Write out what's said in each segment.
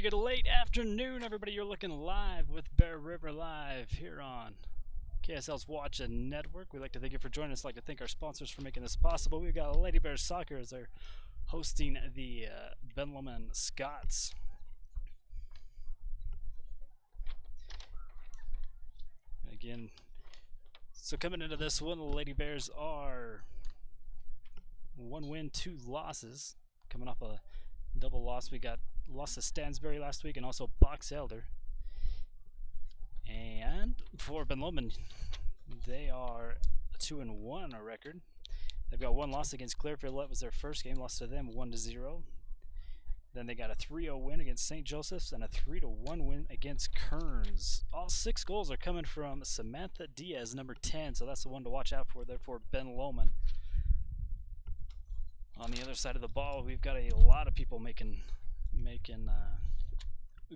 Very good late afternoon, everybody. You're looking live with Bear River Live here on KSL's Watch and Network. We'd like to thank you for joining us. I'd like to thank our sponsors for making this possible. We've got Lady Bear Soccer as they're hosting the Ben Lomond Scots. Again, so coming into this one, the Lady Bears are 1 win, 2 losses. Coming off a double loss, we got lost to Stansbury last week and also Box Elder. And for Ben Lomond, they are 2-1 a record. They've got 1 loss against Clearfield. That was their first game, lost to them 1-0. Then they got a 3-0 win against St. Joseph's and a 3-1 win against Kearns. All 6 goals are coming from Samantha Diaz, number 10, so that's the one to watch out for there for Ben Lomond. On the other side of the ball, we've got a lot of people making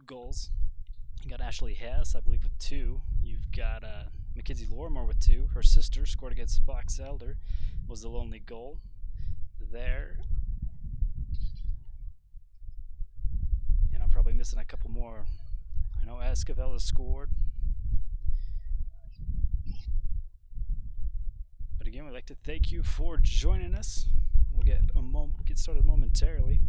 goals. You got Ashley Hess, I believe, with 2. You've got Mackenzie Lorimore with 2. Her sister scored against Box Elder, was the only goal there. And I'm probably missing a couple more. I know Escavella scored. But again, we'd like to thank you for joining us. We'll get started momentarily.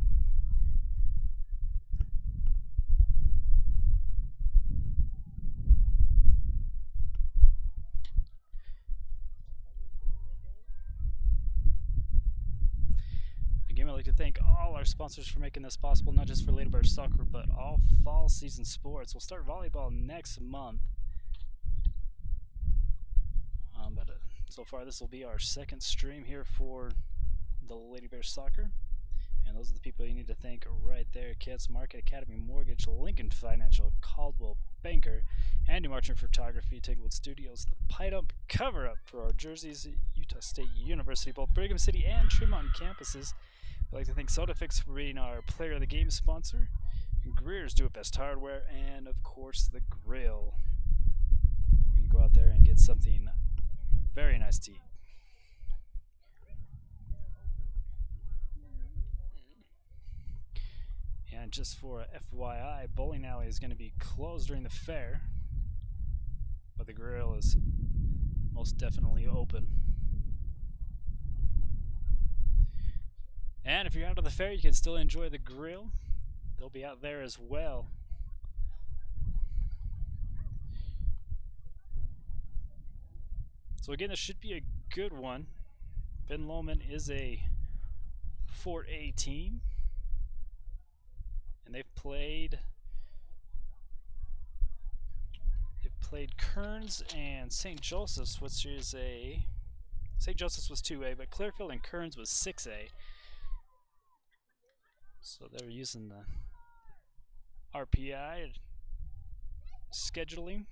Again, I'd like to thank all our sponsors for making this possible, not just for Lady Bear Soccer, but all fall season sports. We'll start volleyball next month. So far, this will be our 2nd stream here for the Lady Bear Soccer. And those are the people you need to thank right there. Kids Market, Academy Mortgage, Lincoln Financial, Caldwell Banker, Andy Marchant Photography, Tinglewood Studios, the Pied Up cover-up for our jerseys, Utah State University, both Brigham City and Tremont campuses. I'd like to thank SodaFix for being our Player of the Game sponsor, Greer's Do It Best Hardware, and of course the Grill, where you go out there and get something very nice to eat. And just for a FYI, bowling alley is going to be closed during the fair, but the Grill is most definitely open. And if you're out of the fair, you can still enjoy the Grill. They'll be out there as well. So again, this should be a good one. Ben Lomond is a 4A team, and they've played Kearns and St. Joseph's, which is St. Joseph's was 2A, but Clearfield and Kearns was 6A. So they're using the RPI scheduling.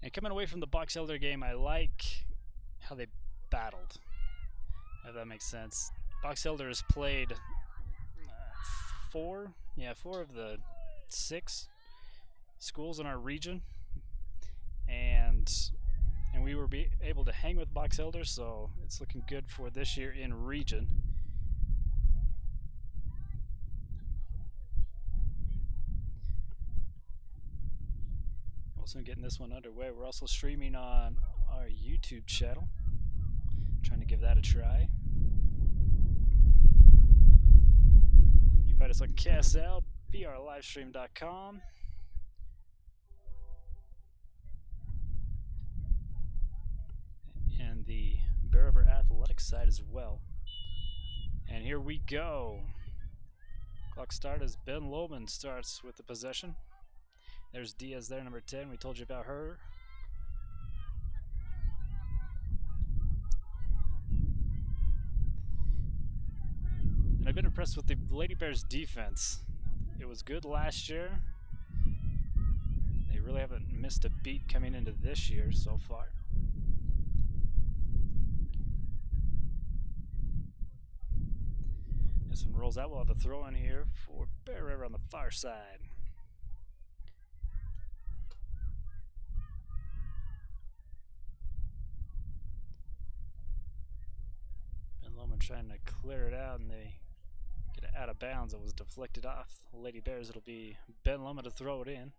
And coming away from the Box Elder game, I like how they battled, if that makes sense. Box Elder has played 4 of the 6 schools in our region, and we were able to hang with Box Elder, so it's looking good for this year in region. Also getting this one underway. We're also streaming on our YouTube channel. Trying to give that a try. You can find us on KSL, brlivestream.com. And the Bear River Athletics side as well. And here we go. Clock start as Ben Lomond starts with the possession. There's Diaz there, number 10. We told you about her. And I've been impressed with the Lady Bears defense. It was good last year. They really haven't missed a beat coming into this year so far. This one rolls out. We'll have a throw in here for Bear River on the far side. Lomond trying to clear it out, and they get it out of bounds. It was deflected off Lady Bears. It'll be Ben Lomond to throw it in.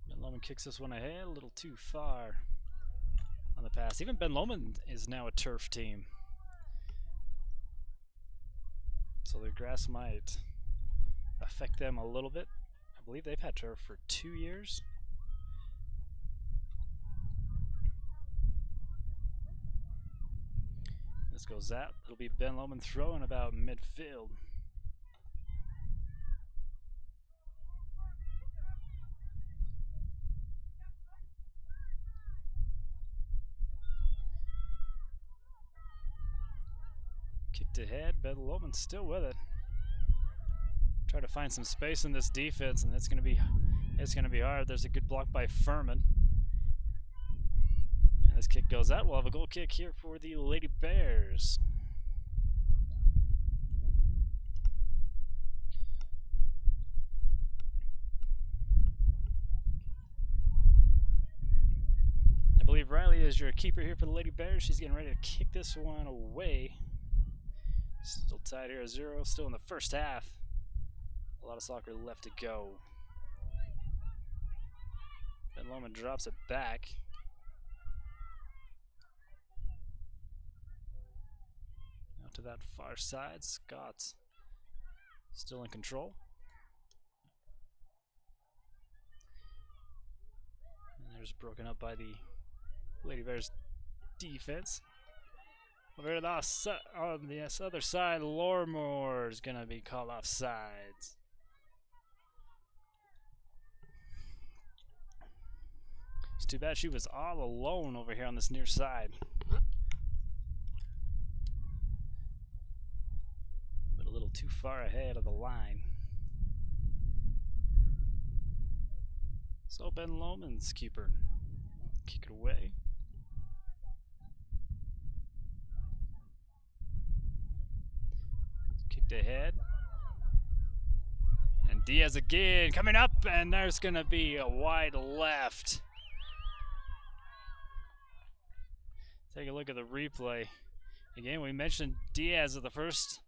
Ben Lomond kicks this one ahead, a little too far on the pass. Even Ben Lomond is now a turf team, so their grass might affect them a little bit. I believe they've had turf for 2 years. This goes out. It'll be Ben Lomond throwing about midfield. Kicked ahead. Ben Lomond still with it. Try to find some space in this defense, and it's gonna be hard. There's a good block by Furman. And this kick goes out. We'll have a goal kick here for the Lady Bears. I believe Riley is your keeper here for the Lady Bears. She's getting ready to kick this one away. Still tied here at 0, still in the first half. A lot of soccer left to go. Ben Lomond drops it back. Now to that far side, Scots still in control. And there's broken up by the Lady Bears defense. Over on the other side, Lormore is going to be called offsides. It's too bad she was all alone over here on this near side. But a little too far ahead of the line. So Ben Lomond's keeper. Kick it away. Kicked ahead. And Diaz again coming up, and there's going to be a wide left. Take a look at the replay. Again, we mentioned Diaz at the first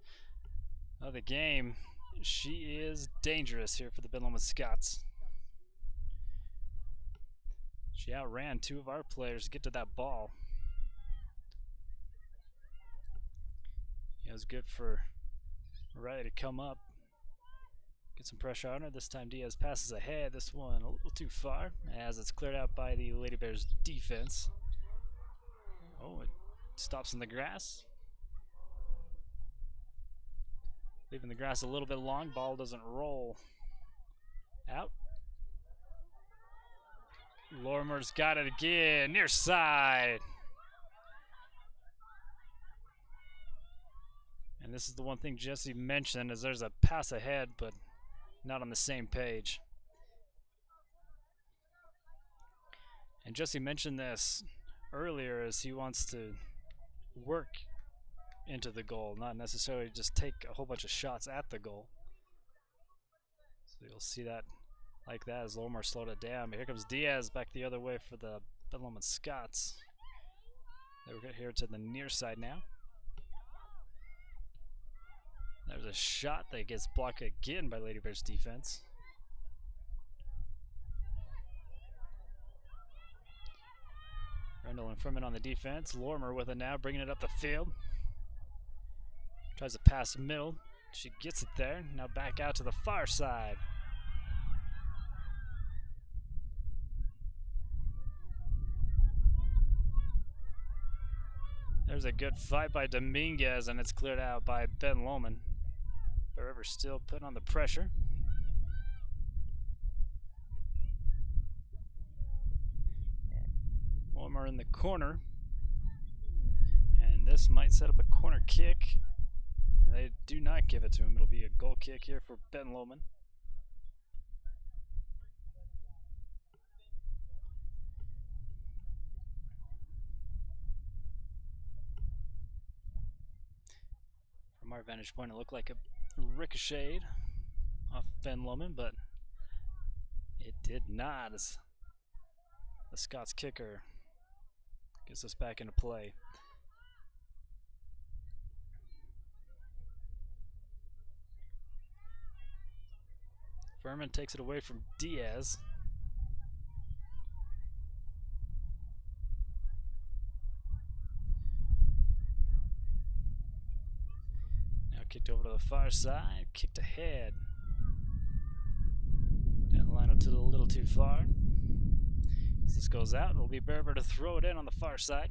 of the game. She is dangerous here for the Ben Lomond Scots. She outran 2 of our players to get to that ball. It was good for Riley to come up, get some pressure on her. This time Diaz passes ahead. This one a little too far as it's cleared out by the Lady Bears defense. Oh, it stops in the grass. Leaving the grass a little bit long. Ball doesn't roll out. Lorimer's got it again. Near side. And this is the one thing Jesse mentioned, is there's a pass ahead, but not on the same page. And Jesse mentioned this earlier, as he wants to work into the goal, not necessarily just take a whole bunch of shots at the goal. So you'll see that like that as Lomar slowed it down. But here comes Diaz back the other way for the Ben Lomond Scots. They will get here to the near side now. There's a shot that gets blocked again by Lady Bears defense. Rendell and Furman on the defense. Lorimer with it now, bringing it up the field. Tries to pass middle. She gets it there. Now back out to the far side. There's a good fight by Dominguez, and it's cleared out by Ben Lomond. Forever still putting on the pressure. Lorimer in the corner. And this might set up a corner kick. They do not give it to him. It'll be a goal kick here for Ben Lomond. From our vantage point, it looked like a ricocheted off Ben Lomond, but it did not, as the Scots kicker gets us back into play. Furman takes it away from Diaz. Now kicked over to the far side, kicked ahead. That line up to a little too far. As this goes out, it'll be Berber to throw it in on the far side.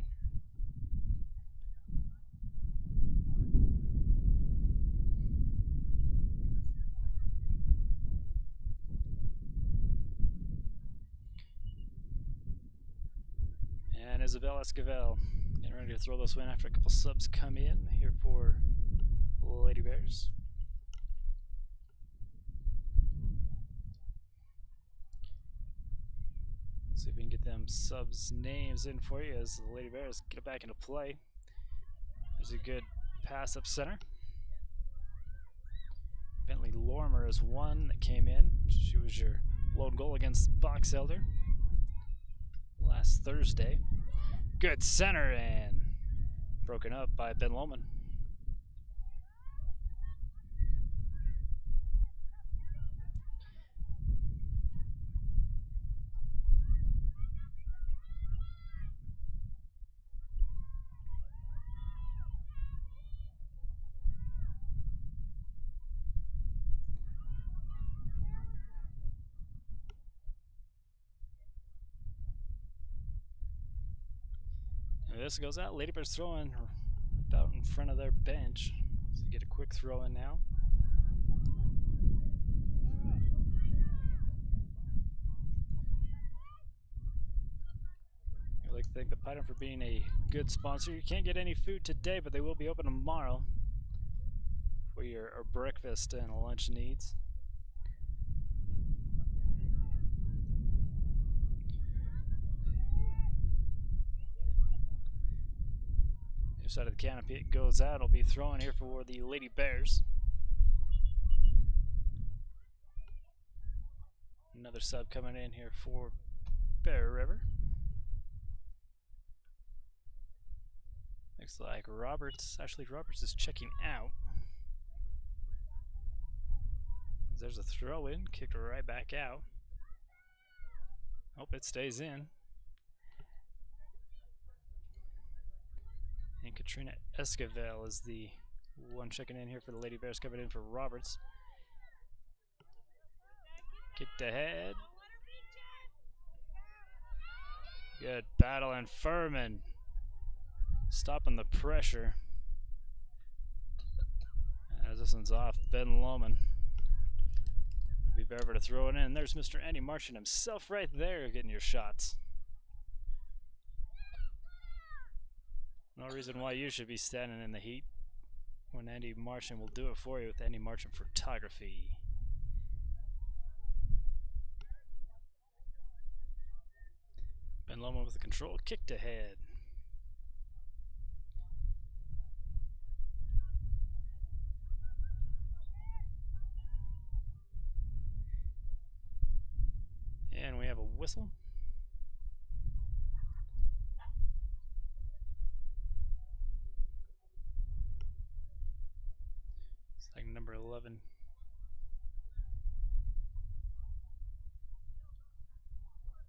And Isabel Esquivel getting ready to throw this one after a couple subs come in here for Lady Bears. We'll see if we can get them subs names in for you as the Lady Bears get it back into play. There's a good pass up center. Bentley Lormer is one that came in. She was your lone goal against Box Elder last Thursday. Good center and broken up by Ben Lomond. This goes out. Ladybird's throwing about in front of their bench. So you get a quick throw in now. I'd like to thank the Python for being a good sponsor. You can't get any food today, but they will be open tomorrow for your breakfast and lunch needs. Other side of the canopy it goes out. It'll be throwing here for the Lady Bears. Another sub coming in here for Bear River. Looks like Ashley Roberts is checking out. There's a throw in, kicked right back out. Hope it stays in. And Katrina Esquivel is the one checking in here for the Lady Bears, coming in for Roberts. Kicked ahead. Good battle, and Furman stopping the pressure. As this one's off, Ben Lomond. It'll be Bever to throw it in. There's Mr. Andy Martian himself right there getting your shots. No reason why you should be standing in the heat when Andy Martian will do it for you with Andy Martian Photography. Ben Lomond with the control, kicked ahead. And we have a whistle. It's like number 11.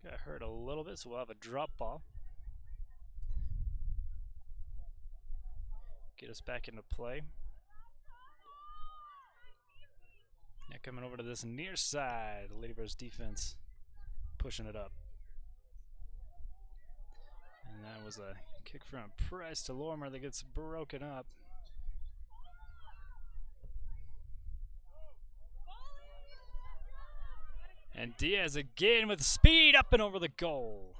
Got hurt a little bit, so we'll have a drop ball. Get us back into play. Now coming over to this near side, Lady Bears defense pushing it up. And that was a kick from Price to Lormer that gets broken up. And Diaz again with speed up and over the goal.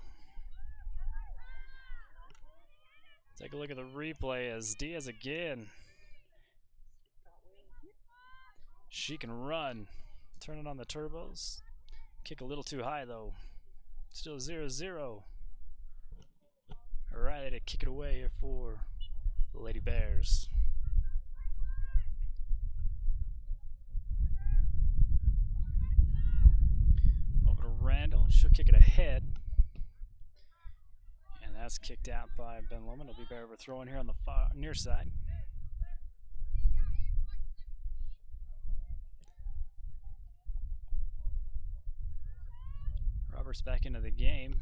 Take a look at the replay as Diaz again. She can run. Turn it on the turbos. Kick a little too high though. Still 0-0. Alright, to kick it away here for the Lady Bears. She'll kick it ahead. And that's kicked out by Ben Lomond. It'll be better overthrowing here on the near side. Roberts back into the game.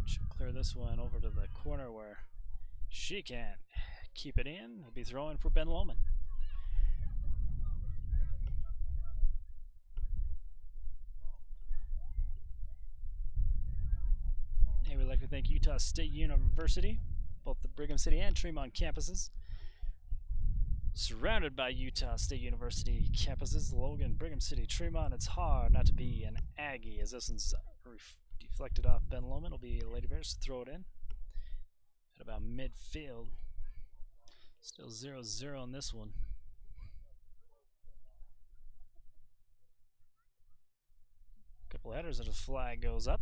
She'll clear this one over to the corner where she can't keep it in. It'll be throwing for Ben Lomond. Hey, we'd like to thank Utah State University, both the Brigham City and Tremont campuses. Surrounded by Utah State University campuses, Logan, Brigham City, Tremont. It's hard not to be an Aggie as this one's deflected off Ben Lomond. It'll be Lady Bears to throw it in at about midfield. Still 0-0 in this one. Couple headers and a flag goes up.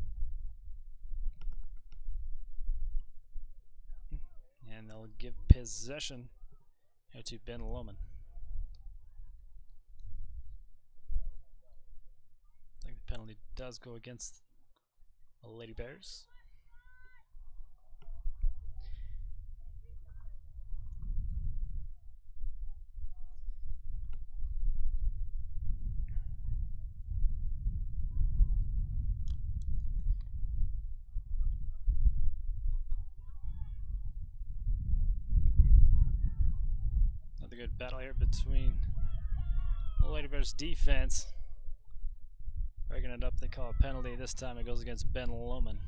And they'll give possession to Ben Lomond. I think the penalty does go against the Lady Bears. Another good battle here between the Lady Bears defense. Breaking it up, they call a penalty. This time it goes against Ben Lomond.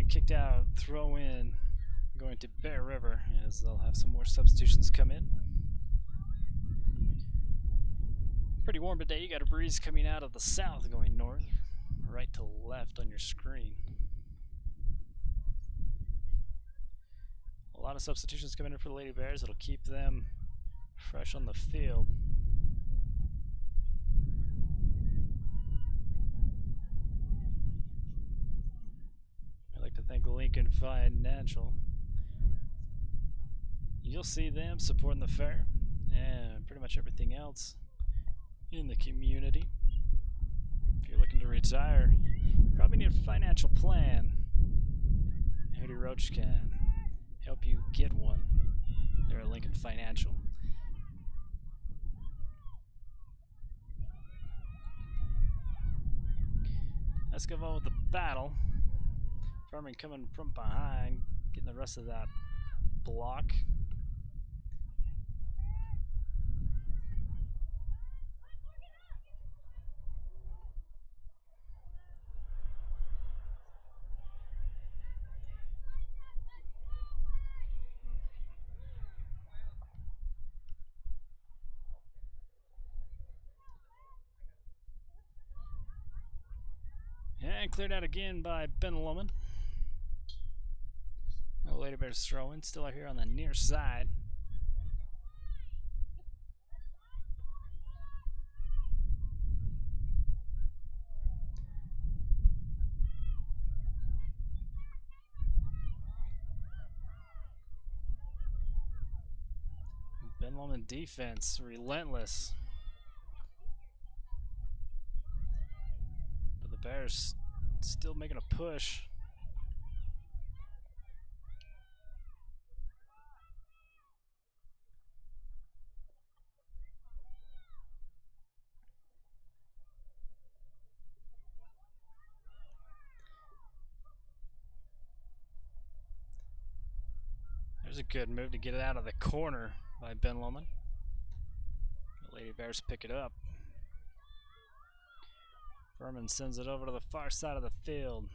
Kicked out, throw in, going to Bear River as they'll have some more substitutions come in. Pretty warm today. You got a breeze coming out of the south going north, right to left on your screen. A lot of substitutions coming in for the Lady Bears. It'll keep them fresh on the field. I'd like to thank Lincoln Financial. You'll see them supporting the fair and pretty much everything else in the community. If you're looking to retire, you probably need a financial plan. Hootie Roach can help you get one. They're at Lincoln Financial. Let's go on with the battle. Furman coming from behind, getting the rest of that block. And cleared out again by Ben Lomond. Lady Bears throwing, still out here on the near side. Ben Lomond defense, relentless. But the Bears still making a push. There's a good move to get it out of the corner by Ben Lomond. The Lady Bears pick it up. Furman sends it over to the far side of the field.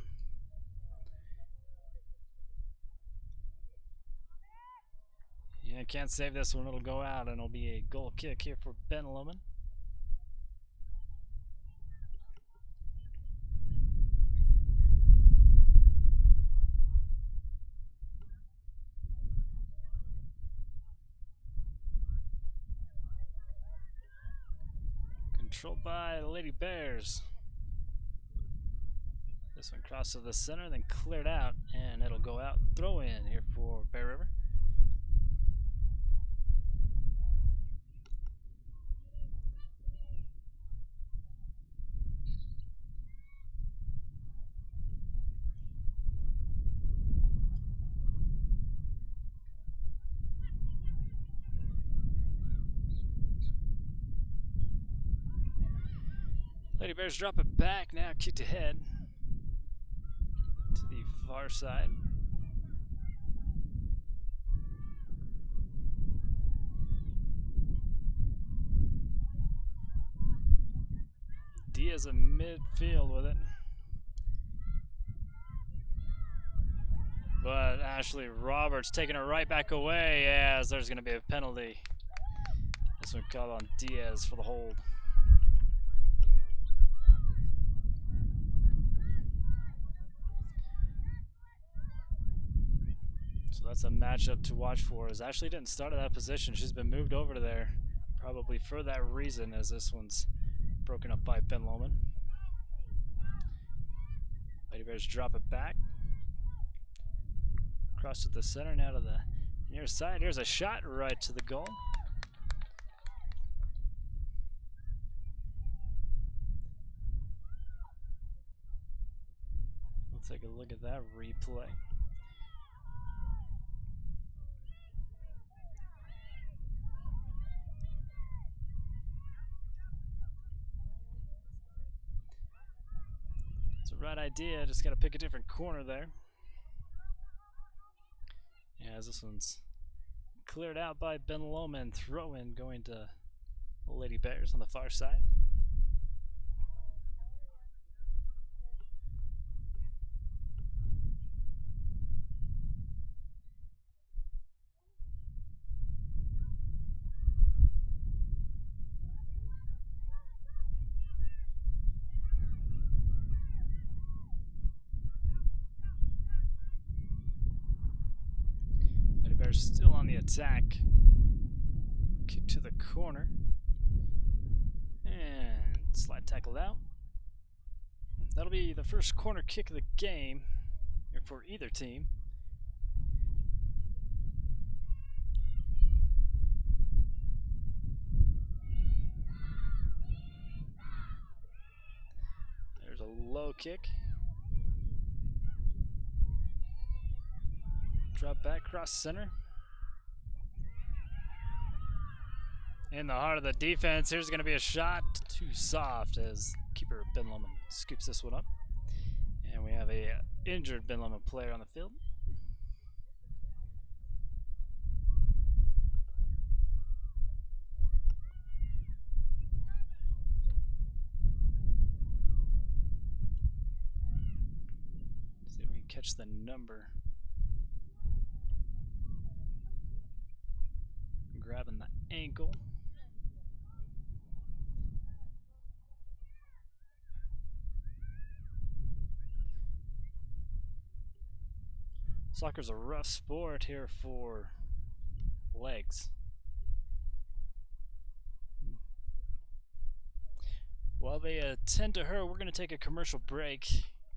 Yeah, can't save this one. It'll go out and it'll be a goal kick here for Ben Lomond. controlled by the Lady Bears. This one crossed to the center, then cleared out, and it'll go out. Throw in here for Bear River. Lady Bears drop it back, now kicked ahead to the far side. Diaz in midfield with it. But Ashley Roberts taking it right back away as there's going to be a penalty. This one called on Diaz for the hold. So that's a matchup to watch for, as Ashley didn't start at that position. She's been moved over to there, probably for that reason, as this one's broken up by Ben Lomond. Lady Bears drop it back. Cross to the center, now to the near side. Here's a shot right to the goal. We'll take a look at that replay. It's the right idea, just got to pick a different corner there. Yeah, as this one's cleared out by Ben Lomond. Throw in going to the Lady Bears on the far side. Bears still on the attack. Kick to the corner. And slide tackle out. That'll be the first corner kick of the game for either team. There's a low kick. Drop back, cross center. In the heart of the defense, here's going to be a shot. Too soft as keeper Ben Lomond scoops this one up. And we have a injured Ben Lomond player on the field. See if we can catch the number. Grabbing the ankle. Soccer's a rough sport here for legs. While they attend to her, we're going to take a commercial break.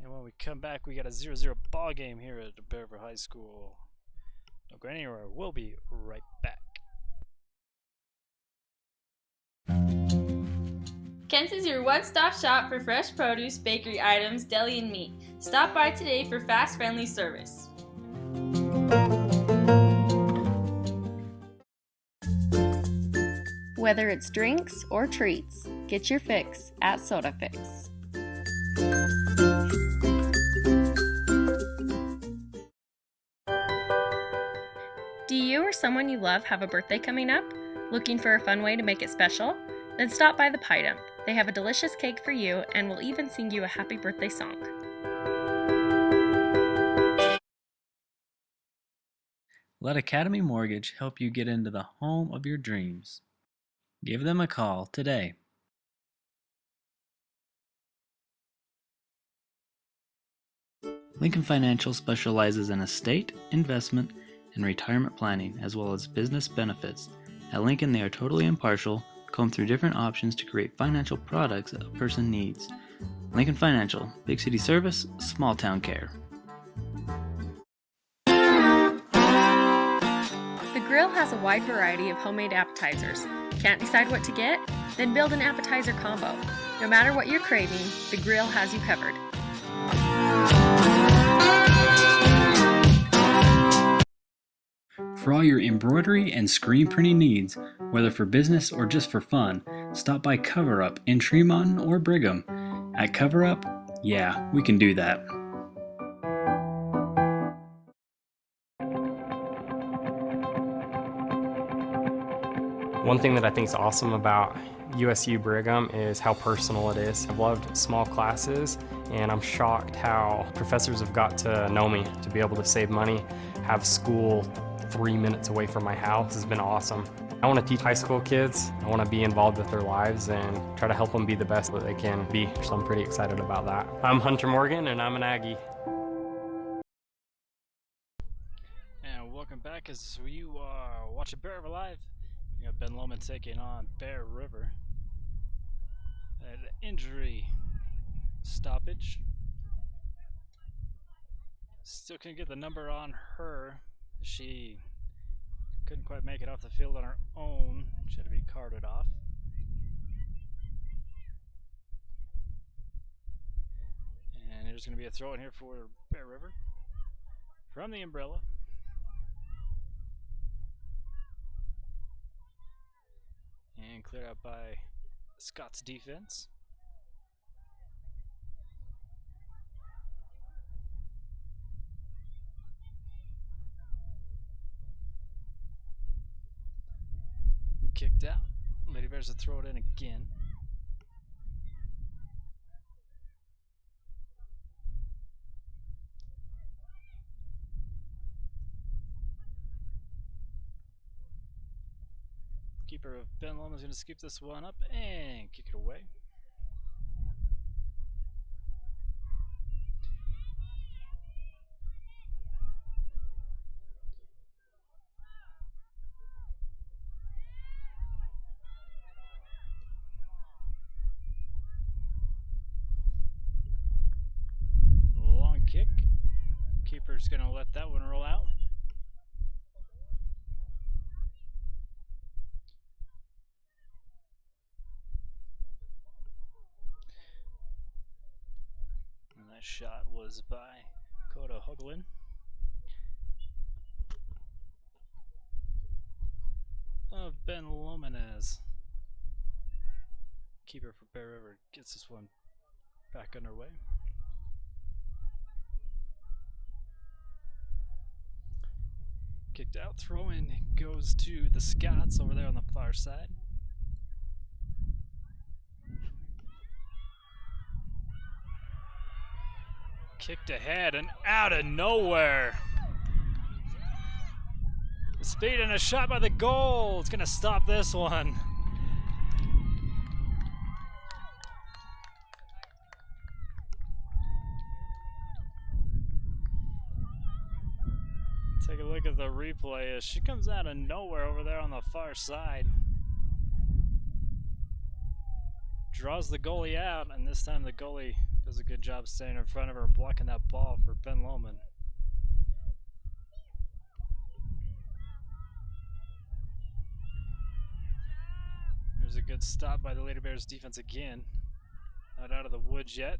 And when we come back, we got a 0-0 ball game here at Bear River High School. Don't go anywhere. We'll be right back. Kent's is your one-stop shop for fresh produce, bakery items, deli, and meat. Stop by today for fast, friendly service. Whether it's drinks or treats, get your fix at Soda Fix. Do you or someone you love have a birthday coming up? Looking for a fun way to make it special? Then stop by the Pie Dump. They have a delicious cake for you and will even sing you a happy birthday song. Let Academy Mortgage help you get into the home of your dreams. Give them a call today. Lincoln Financial specializes in estate, investment, and retirement planning, as well as business benefits. At Lincoln, they are totally impartial, comb through different options to create financial products that a person needs. Lincoln Financial, big city service, small town care. The grill has a wide variety of homemade appetizers. Can't decide what to get? Then build an appetizer combo. No matter what you're craving, the grill has you covered. For all your embroidery and screen printing needs, whether for business or just for fun, stop by Cover Up in Tremont or Brigham. At Cover Up, yeah, we can do that. One thing that I think is awesome about USU Brigham is how personal it is. I've loved small classes, and I'm shocked how professors have got to know me, to be able to save money, have school 3 minutes away from my house has been awesome. I want to teach high school kids. I want to be involved with their lives and try to help them be the best that they can be. So I'm pretty excited about that. I'm Hunter Morgan, and I'm an Aggie. And welcome back as you are watching Bear River Live. We got Ben Lomond taking on Bear River. An injury stoppage. Still couldn't get the number on her. She couldn't quite make it off the field on her own. She had to be carted off. And there's going to be a throw in here for Bear River from the umbrella. And cleared out by Scots defense. Kicked out. Lady Bears to throw it in again. Keeper of Ben Lomond is going to scoop this one up and kick it away. Long kick. Keeper's going to let that one roll out. And that shot was by Coda Huglin. Of Ben Lomond as keeper for Bear River gets this one back underway. Kicked out, throw in goes to the Scots over there on the far side. Kicked ahead and out of nowhere. The speed and a shot by the goal. It's going to stop this one. Take a look at the replay as she comes out of nowhere over there on the far side. Draws the goalie out, and this time the goalie does a good job staying in front of her and blocking that ball for Ben Lomond. There's a good stop by the Lady Bears defense again. Not out of the woods yet.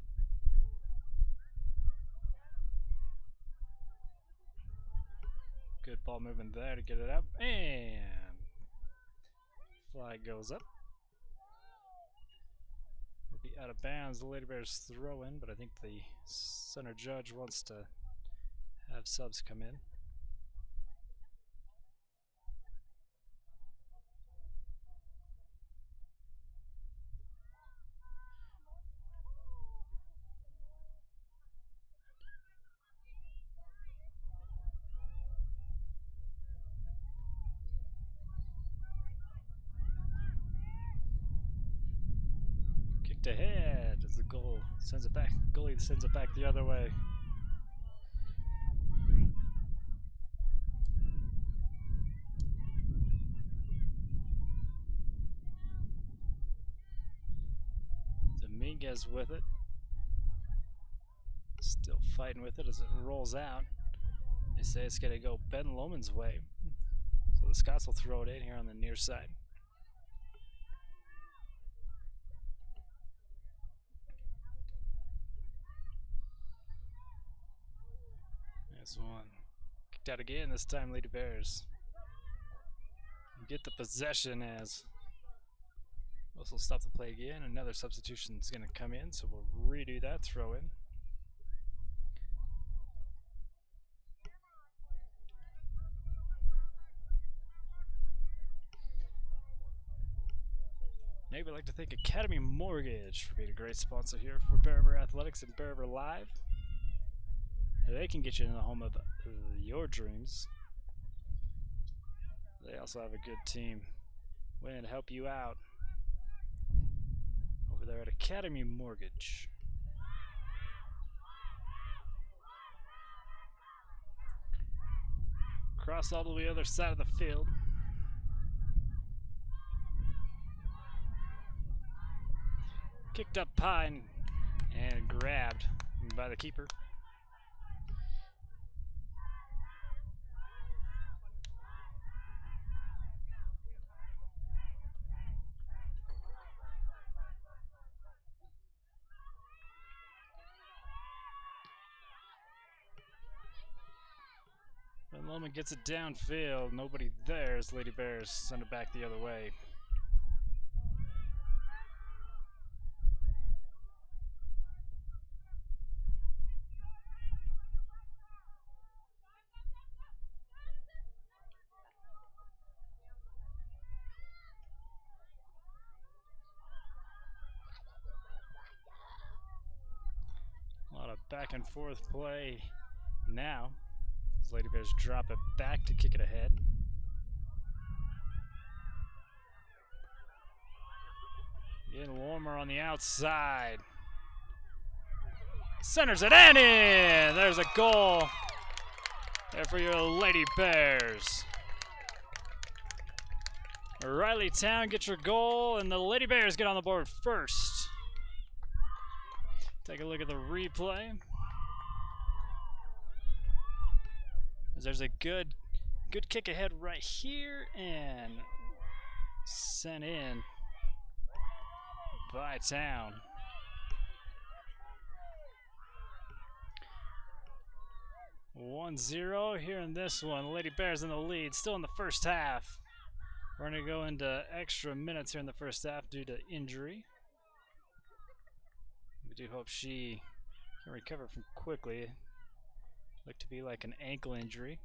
Good ball movement there to get it up, and flag goes up. Will be out of bounds. The Lady Bears throw in, but I think the center judge wants to have subs come in. Ahead as the goal sends it back. Goalie sends it back the other way. Dominguez with it. Still fighting with it as it rolls out. They say it's going to go Ben Lomond's way. So the Scots will throw it in here on the near side. This one kicked out again, this time Lady Bears get the possession as this will stop the play again. Another substitution is going to come in, so we'll redo that throw in. Maybe we'd like to thank Academy Mortgage for being a great sponsor here for Bear River Athletics and Bear River Live. They can get you in the home of your dreams. They also have a good team willing to help you out over there at Academy Mortgage. Cross all to the other side of the field. Kicked up high and grabbed by the keeper. Ben Lomond gets it downfield. Nobody there as Lady Bears send it back the other way. A lot of back and forth play now. As Lady Bears drop it back to kick it ahead. Getting warmer on the outside. Centers it and in! There's a goal there for your Lady Bears. Riley Town gets your goal, and the Lady Bears get on the board first. Take a look at the replay. There's a good kick ahead right here, and sent in by Town. One 0 here in this one. Lady Bears in the lead, still in the first half. We're going to go into extra minutes here in the first half due to injury. We do hope she can recover from quickly. Looked to be like an ankle injury.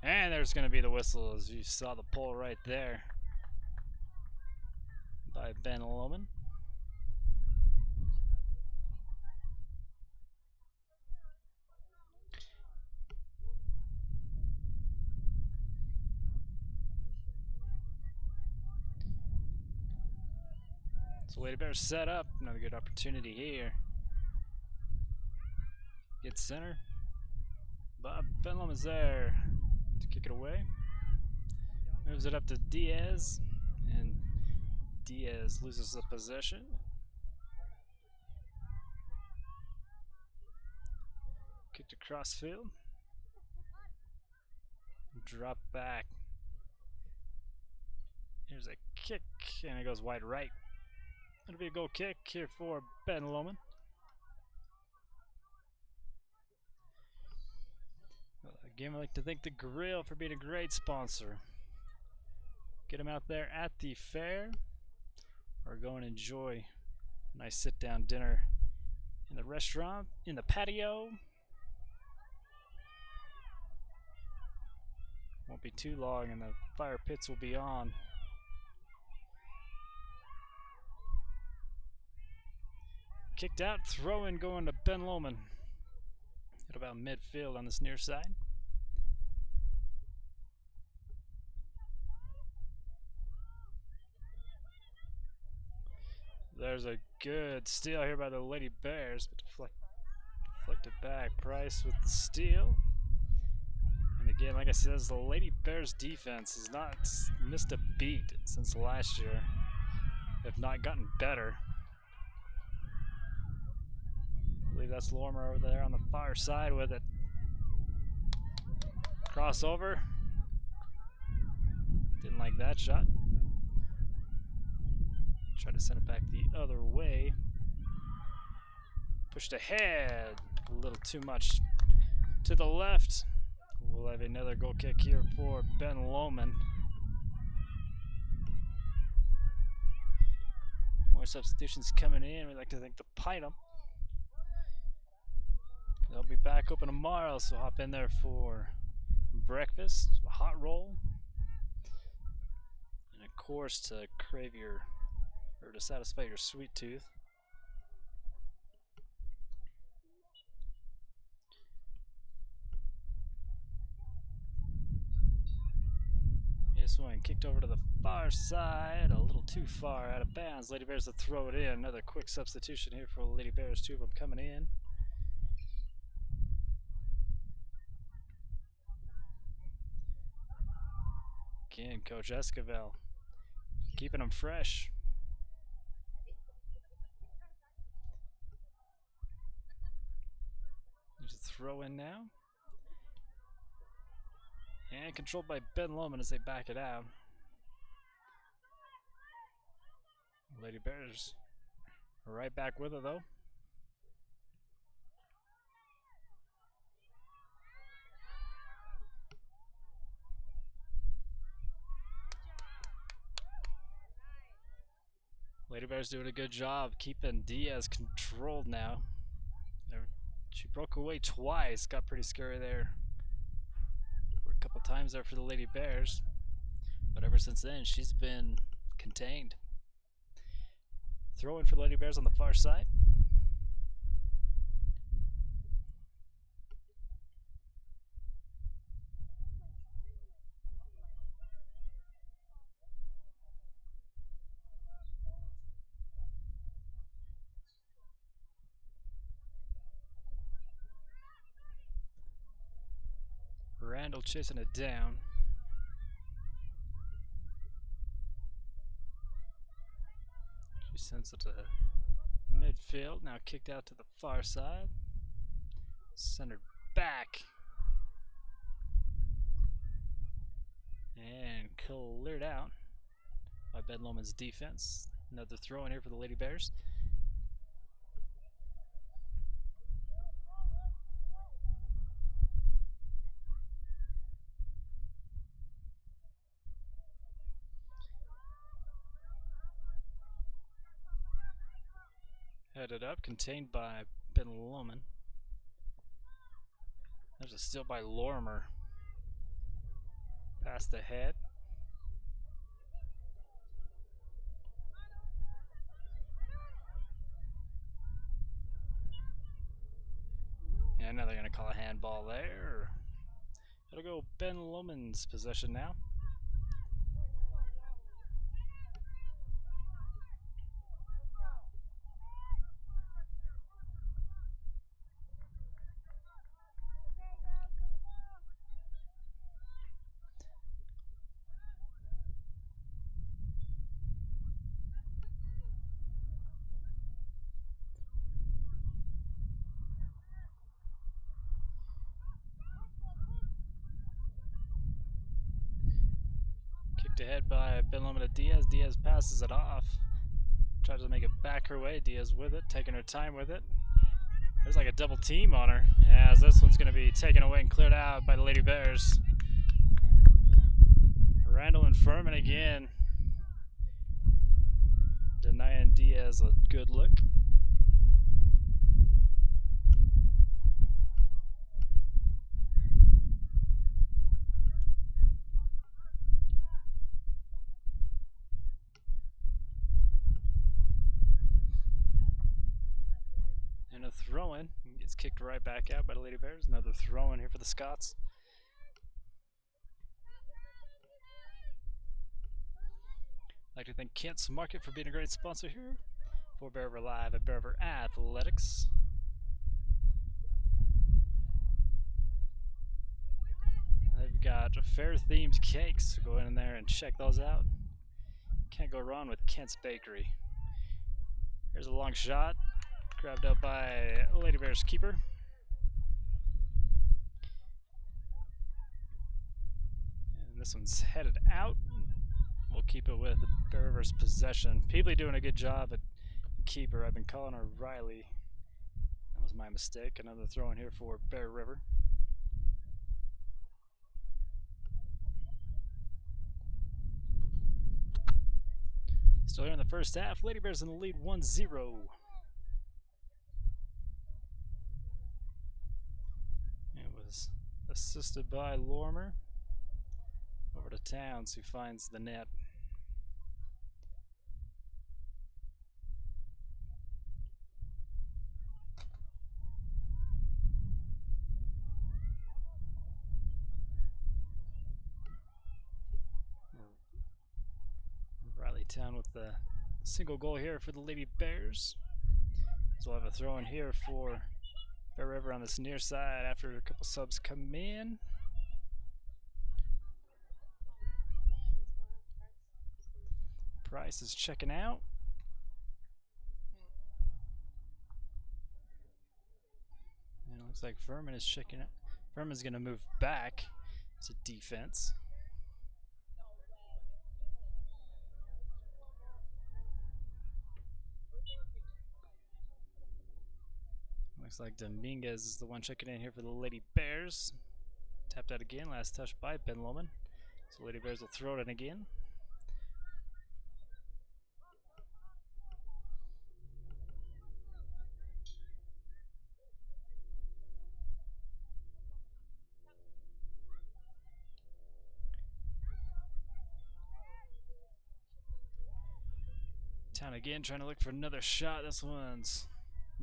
And there's going to be the whistle, as you saw the pull right there by Ben Lomond. So Lady Bears set up. Another good opportunity here. Get center. But Ben Lomond's there to kick it away. Moves it up to Diaz. And Diaz loses the possession. Kicked across field. Drop back. Here's a kick. And it goes wide right. It'll be a goal kick here for Ben Lomond. Again, I'd like to thank the Grill for being a great sponsor. Get them out there at the fair, or go and enjoy a nice sit-down dinner in the restaurant, in the patio. Won't be too long and the fire pits will be on. Kicked out, throw in going to Ben Lomond at about midfield on this near side. There's a good steal here by the Lady Bears, but deflected back. Price with the steal. And again, like I said, the Lady Bears defense has not missed a beat since last year, if not gotten better. I believe that's Lorimer over there on the far side with it. Crossover. Didn't like that shot. Try to send it back the other way. Pushed ahead. A little too much to the left. We'll have another goal kick here for Ben Lomond. More substitutions coming in. We'd like to thank the Pineham. They'll be back open tomorrow, so hop in there for breakfast, a hot roll, and of course to satisfy your sweet tooth. This one kicked over to the far side, a little too far out of bounds. Lady Bears to throw it in. Another quick substitution here for Lady Bears, 2 of them coming in. Again, Coach Esquivel keeping them fresh. There's a throw in now. And controlled by Ben Lomond as they back it out. Lady Bears right back with it though. Lady Bears doing a good job keeping Diaz controlled now. She broke away twice, got pretty scary there for a couple times there for the Lady Bears, but ever since then she's been contained. Throw in for the Lady Bears on the far side. Randall chasing it down. She sends it to midfield. Now kicked out to the far side. Centered back. And cleared out by Ben Lomond's defense. Another throw in here for the Lady Bears. Headed up, contained by Ben Lomond. There's a steal by Lorimer. Past the head. And now they're going to call a handball there. It'll go Ben Lomond's possession now. Ahead by Ben Lomond to Diaz. Diaz passes it off. Tries to make it back her way. Diaz with it, taking her time with it. There's like a double team on her, as this one's going to be taken away and cleared out by the Lady Bears. Randall and Furman again, denying Diaz a good look. Throw in, gets kicked right back out by the Lady Bears. Another throw in here for the Scots. I'd like to thank Kent's Market for being a great sponsor here for Bear River Live at Bear River Athletics. They've got fair themed cakes, so go in there and check those out. Can't go wrong with Kent's Bakery. Here's a long shot, grabbed up by Lady Bear's keeper. And this one's headed out. We'll keep it with Bear River's possession. Peebly doing a good job at keeper. I've been calling her Riley. That was my mistake. Another throw in here for Bear River. Still here in the first half. Lady Bears in the lead 1-0. It was assisted by Lorimer. Over to Towns, who finds the net. Riley Town with the single goal here for the Lady Bears. So we'll have a throw in here for Bear River on this near side after a couple subs come in. Price is checking out. And it looks like Furman is checking out. Furman's going to move back to defense. Looks like Dominguez is the one checking in here for the Lady Bears. Tapped out again, last touch by Ben Lomond. So Lady Bears will throw it in again. Town again, trying to look for another shot. This one's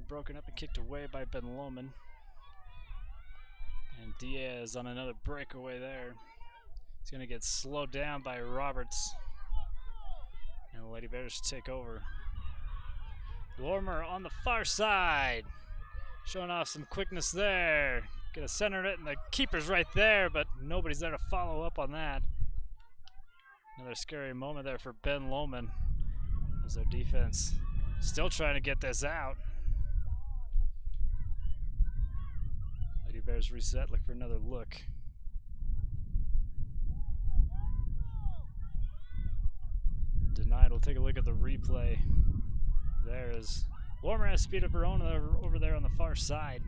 broken up and kicked away by Ben Lomond. And Diaz on another breakaway there. He's going to get slowed down by Roberts. And the Lady Bears take over. Lorimer on the far side. Showing off some quickness there. Gonna center it, and the keeper's right there, but nobody's there to follow up on that. Another scary moment there for Ben Lomond. As their defense still trying to get this out. Lady Bears reset, look for another look. Denied. We'll take a look at the replay. There is Lorimer has speed of her own over there on the far side.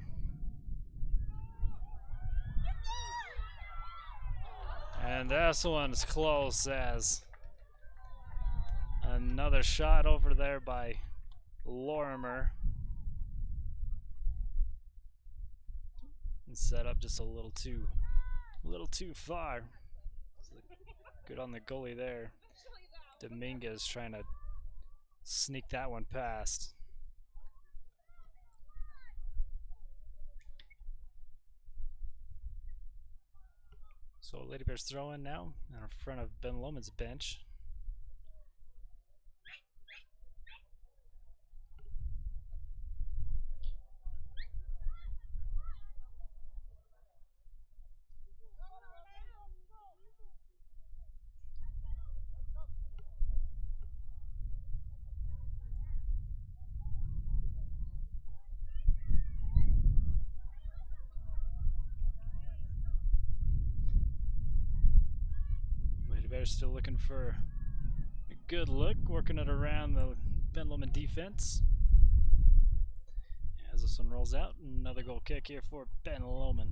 And this one's close as another shot over there by Lorimer. And set up just a little too far. Good on the goalie there. Dominguez trying to sneak that one past. So Lady Bears throw in now in front of Ben Lomond's bench. Bears still looking for a good look, working it around the Ben Lomond defense. As this one rolls out, another goal kick here for Ben Lomond.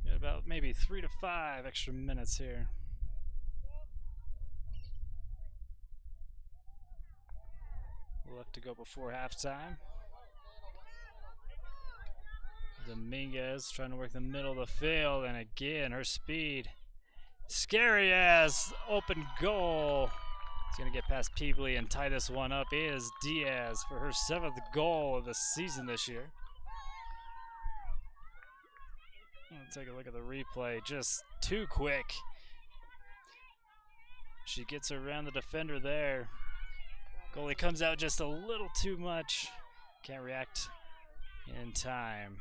Got about maybe 3 to 5 extra minutes here. Left to go before halftime. Dominguez trying to work the middle of the field, and again her speed. Scary as open goal. He's going to get past Peebley and tie this one up. Is Diaz for her 7th goal of the season this year. Let's take a look at the replay. Just too quick. She gets around the defender there. Goalie comes out just a little too much. Can't react in time.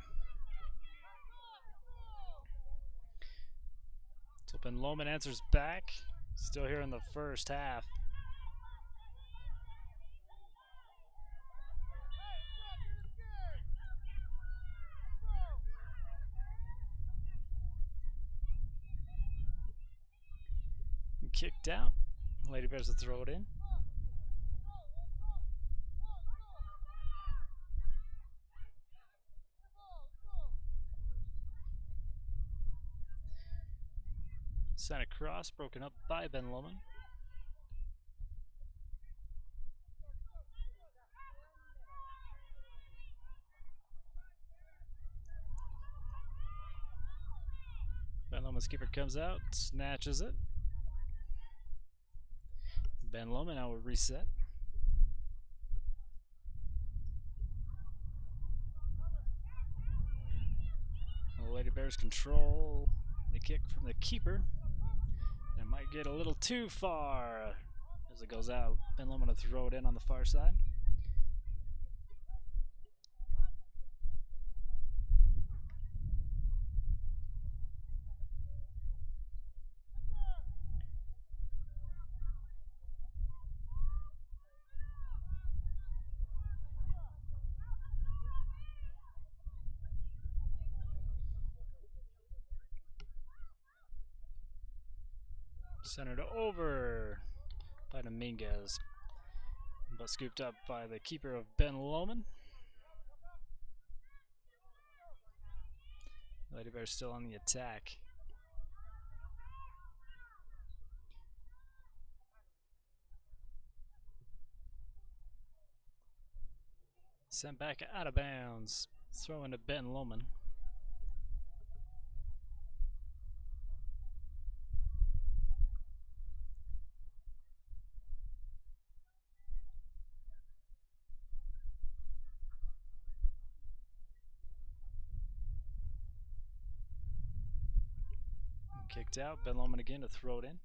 So Ben Lomond answers back. Still here in the first half. Kicked out. Lady Bears will throw it in. Sent across, broken up by Ben Lomond. Ben Lomond's keeper comes out, snatches it. Ben Lomond now will reset. The Lady Bears control the kick from the keeper. It might get a little too far as it goes out. Ben Lomond will throw it in on the far side. Centered over by Dominguez, but scooped up by the keeper of Ben Lomond. Lady Bears still on the attack. Sent back out of bounds. Throw into Ben Lomond. Kicked out. Ben Lomond again to throw it in.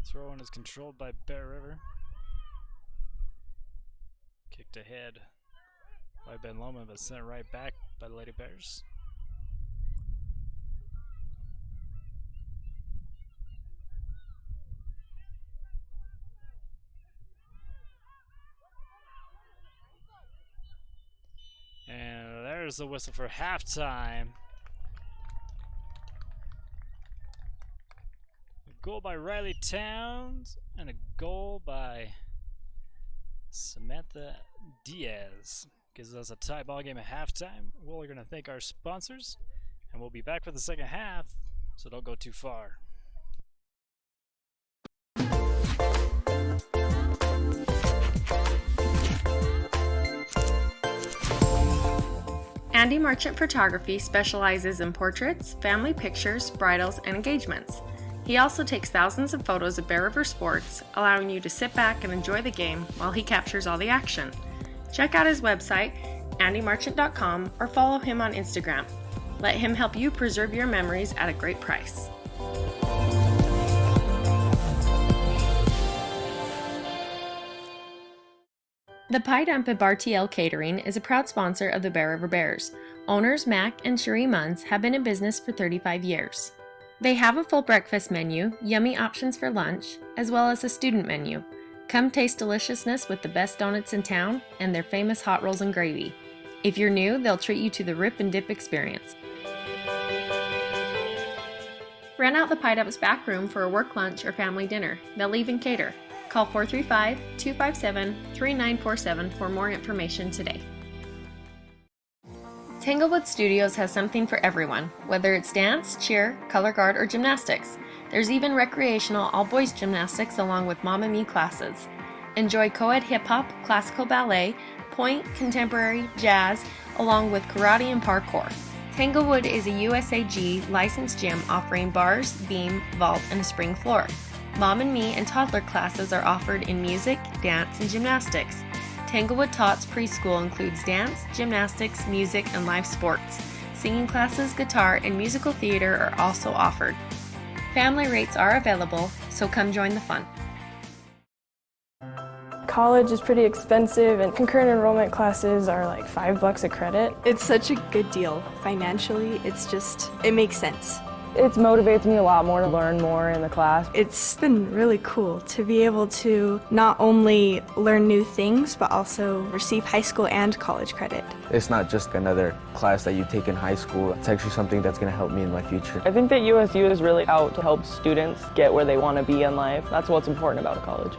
Throw in is controlled by Bear River. Kicked ahead by Ben Lomond, but sent right back by the Lady Bears. And there's the whistle for halftime. A goal by Riley Towns and a goal by Samantha Diaz. Gives us a tie ball game at halftime. We're going to thank our sponsors, and we'll be back for the second half, so don't go too far. Andy Marchant Photography specializes in portraits, family pictures, bridals, and engagements. He also takes thousands of photos of Bear River sports, allowing you to sit back and enjoy the game while he captures all the action. Check out his website, andymarchant.com, or follow him on Instagram. Let him help you preserve your memories at a great price. The Pie Dump at Bar TL Catering is a proud sponsor of the Bear River Bears. Owners Mac and Cherie Munns have been in business for 35 years. They have a full breakfast menu, yummy options for lunch, as well as a student menu. Come taste deliciousness with the best donuts in town and their famous hot rolls and gravy. If you're new, they'll treat you to the Rip and Dip experience. Rent out the Pie Dump's back room for a work lunch or family dinner. They'll even cater. Call 435-257-3947 for more information today. Tanglewood Studios has something for everyone, whether it's dance, cheer, color guard, or gymnastics. There's even recreational all-boys gymnastics along with Mamma Mia classes. Enjoy co-ed hip-hop, classical ballet, point, contemporary, jazz, along with karate and parkour. Tanglewood is a USAG licensed gym offering bars, beam, vault, and a spring floor. Mom and me and toddler classes are offered in music, dance, and gymnastics. Tanglewood Tots preschool includes dance, gymnastics, music, and live sports. Singing classes, guitar, and musical theater are also offered. Family rates are available, so come join the fun. College is pretty expensive and concurrent enrollment classes are like $5 a credit. It's such a good deal. Financially, it makes sense. It motivates me a lot more to learn more in the class. It's been really cool to be able to not only learn new things, but also receive high school and college credit. It's not just another class that you take in high school. It's actually something that's going to help me in my future. I think that USU is really out to help students get where they want to be in life. That's what's important about college.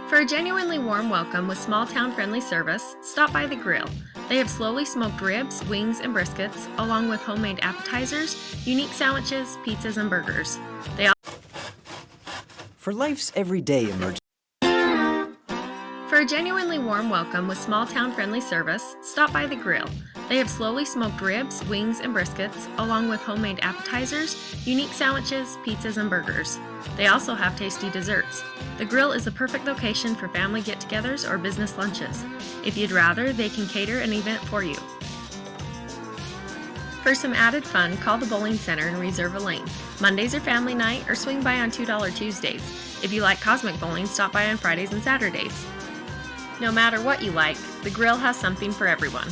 For a genuinely warm welcome with small town friendly service, stop by the grill. They have slowly smoked ribs, wings, and briskets, along with homemade appetizers, unique sandwiches, pizzas, and burgers. For life's everyday emergency. For a genuinely warm welcome with small town friendly service, stop by the grill. They have slowly smoked ribs, wings, and briskets, along with homemade appetizers, unique sandwiches, pizzas, and burgers. They also have tasty desserts. The grill is the perfect location for family get-togethers or business lunches. If you'd rather, they can cater an event for you. For some added fun, call the bowling center and reserve a lane. Mondays are family night, or swing by on $2 Tuesdays. If you like cosmic bowling, stop by on Fridays and Saturdays. No matter what you like, the grill has something for everyone.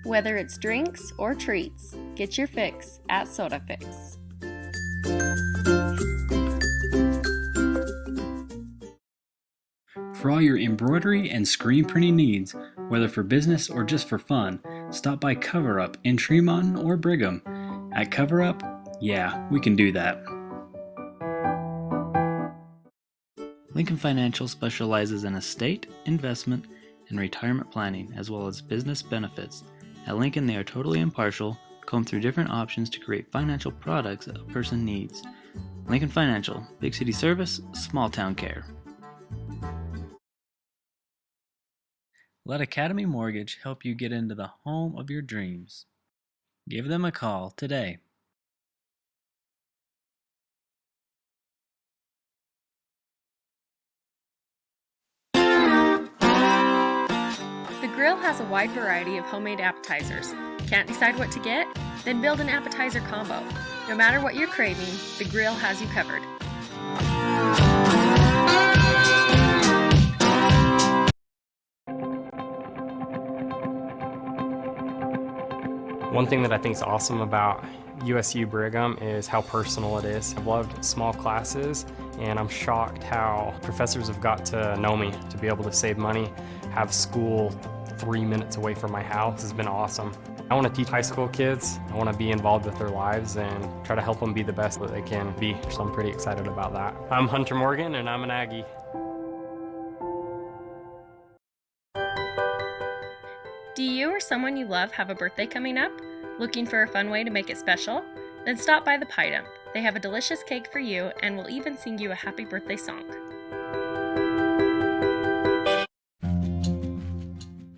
Whether it's drinks or treats, get your fix at Soda Fix. For all your embroidery and screen printing needs, whether for business or just for fun, stop by Cover Up in Tremont or Brigham. At Cover Up, yeah, we can do that. Lincoln Financial specializes in estate, investment, and retirement planning, as well as business benefits. At Lincoln, they are totally impartial, comb through different options to create financial products that a person needs. Lincoln Financial, big city service, small town care. Let Academy Mortgage help you get into the home of your dreams. Give them a call today. The grill has a wide variety of homemade appetizers. Can't decide what to get? Then build an appetizer combo. No matter what you're craving, the grill has you covered. One thing that I think is awesome about USU Brigham is how personal it is. I've loved small classes, and I'm shocked how professors have got to know me. To be able to save money, have school 3 minutes away from my house has been awesome. I want to teach high school kids. I want to be involved with their lives and try to help them be the best that they can be. So I'm pretty excited about that. I'm Hunter Morgan, and I'm an Aggie. Do you or someone you love have a birthday coming up? Looking for a fun way to make it special? Then stop by the Pie Dump. They have a delicious cake for you and will even sing you a happy birthday song.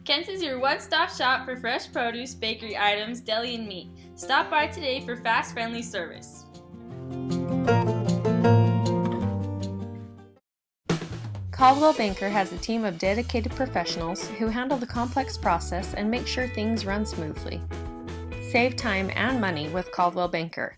Kent's is your one-stop shop for fresh produce, bakery items, deli, and meat. Stop by today for fast, friendly service. Caldwell Banker has a team of dedicated professionals who handle the complex process and make sure things run smoothly. Save time and money with Caldwell Banker.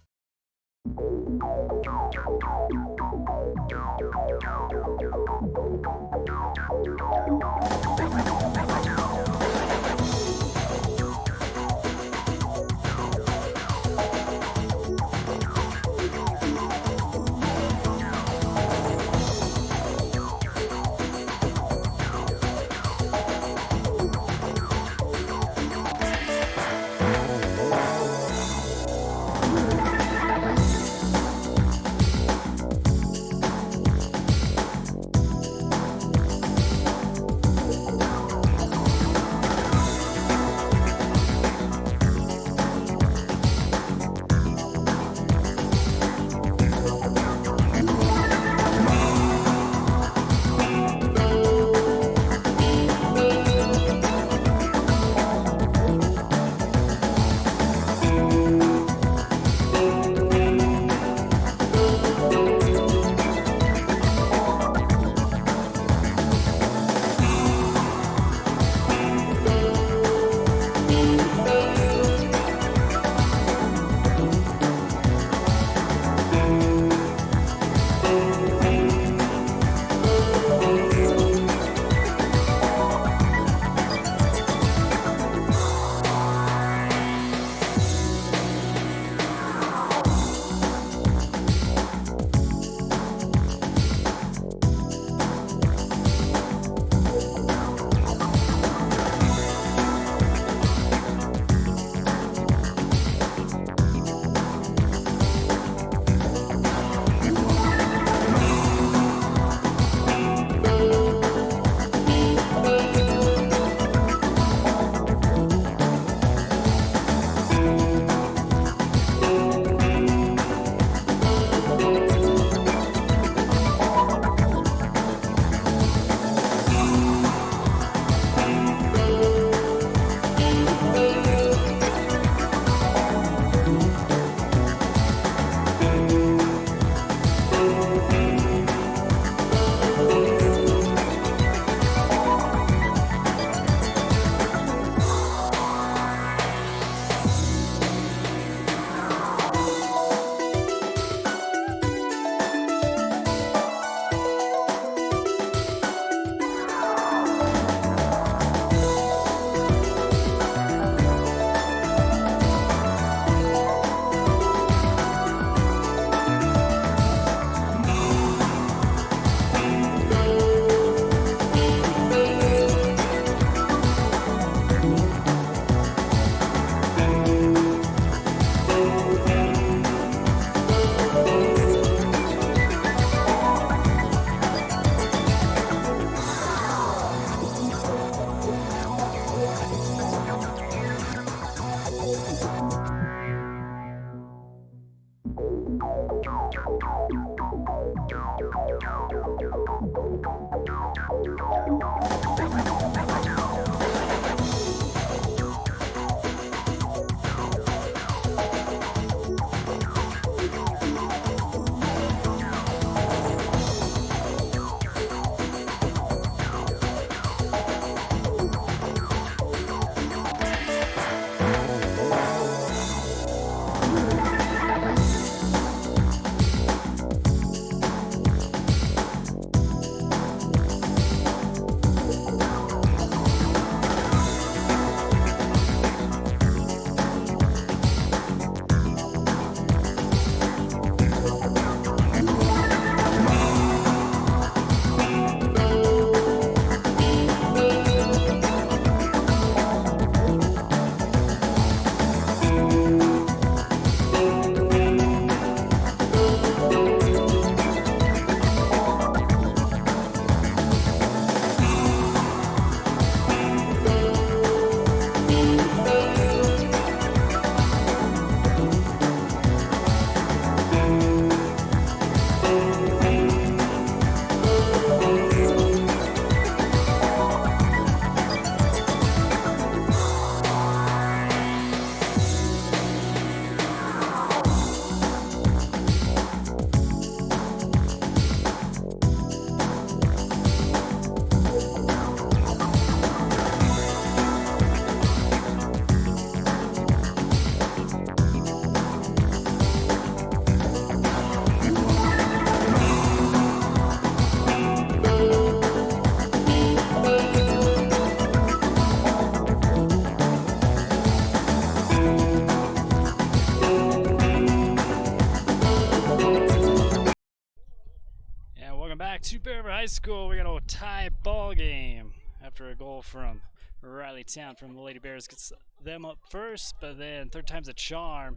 to Bear River High School. We got a tie ball game after a goal from Riley Town from the Lady Bears gets them up first, but then third time's a charm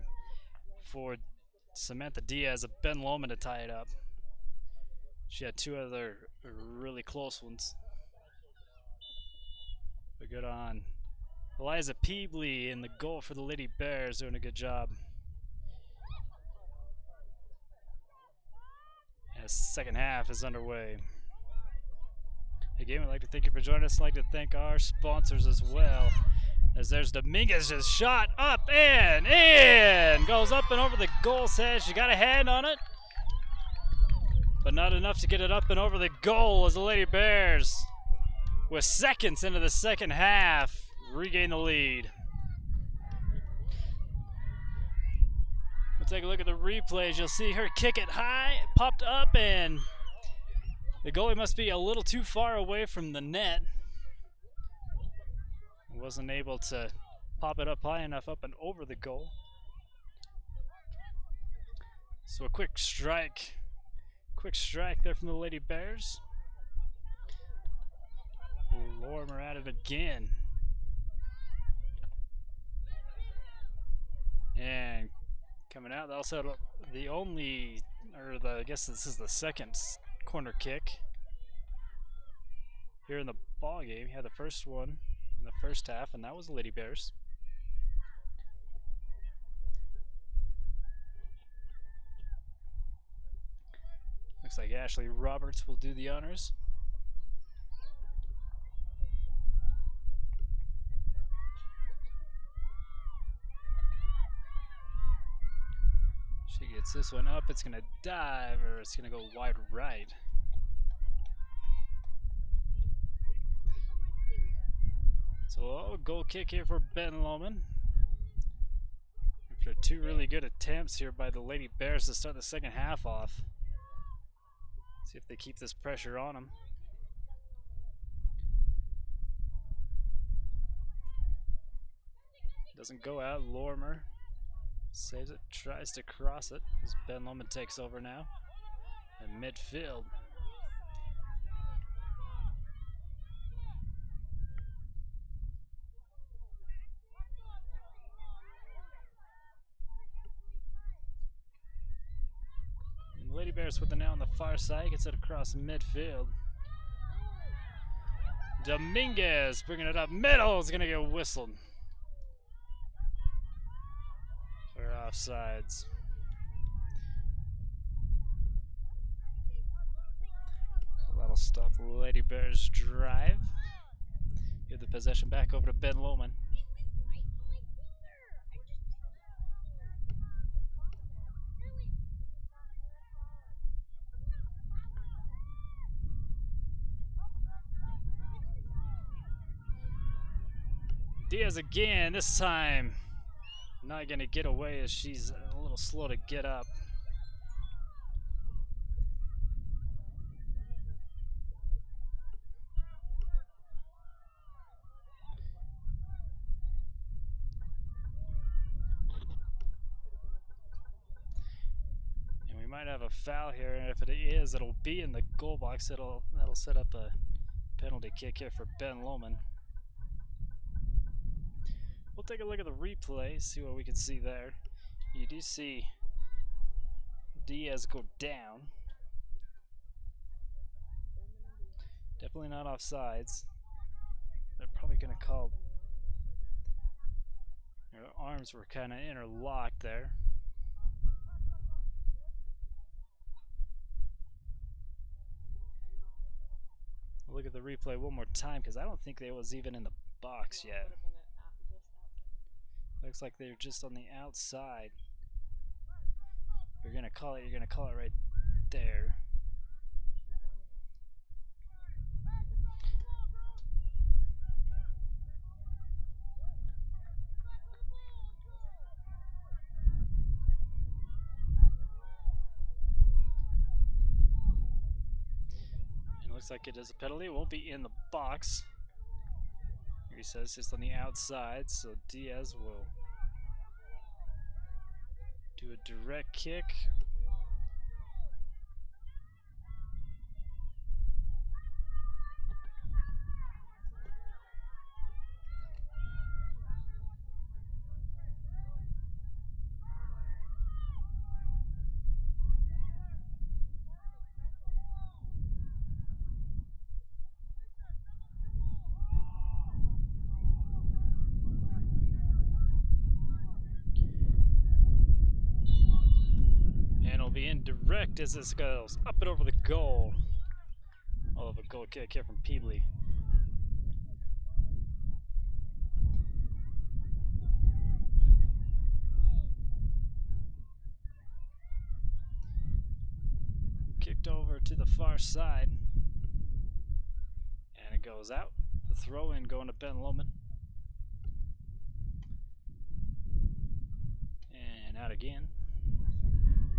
for Samantha Diaz of Ben Lomond to tie it up. She had two other really close ones. But good on Eliza Peebley in the goal for the Lady Bears, doing a good job. And the second half is underway. Again, we'd like to thank you for joining us. I'd like to thank our sponsors as well. As there's Dominguez just shot up and in! Goes up and over the goal set. She got a hand on it, but not enough to get it up and over the goal as the Lady Bears, with seconds into the second half, regain the lead. We'll take a look at the replays. You'll see her kick it high, popped up, and the goalie must be a little too far away from the net. Wasn't able to pop it up high enough up and over the goal. So a quick strike there from the Lady Bears. Lorimer at it again. And coming out, that'll set up the only, I guess this is the second corner kick here in the ball game. You had the first one in the first half, and that was the Lady Bears. Looks like Ashley Roberts will do the honors. She gets this one up. It's going to dive, or it's going to go wide right. So a goal kick here for Ben Lomond. After two really good attempts here by the Lady Bears to start the second half off. See if they keep this pressure on them. Doesn't go out. Lorimer saves it, tries to cross it as Ben Lomond takes over now at midfield. Lady Bears with it now on the far side, gets it across midfield. Dominguez bringing it up middle, is going to get whistled for offsides. So that'll stop Lady Bears' drive. Give the possession back over to Ben Lomond. Diaz again, this time not going to get away as she's a little slow to get up. And we might have a foul here, and if it is, it'll be in the goal box. That'll set up a penalty kick here for Ben Lomond. We'll take a look at the replay, see what we can see there. You do see Diaz go down. Definitely not offsides. They're probably going to call. Their arms were kind of interlocked there. We'll look at the replay one more time because I don't think they was even in the box yet. Looks like they're just on the outside. If you're gonna call it, you're gonna call it right there. And it looks like it is a penalty. It won't be in the box. He says just on the outside, so Diaz will do a direct kick. direct as this goes up and over the goal. Oh, a goal kick here from Peebly. Kicked over to the far side. And it goes out. The throw in going to Ben Lomond. And out again.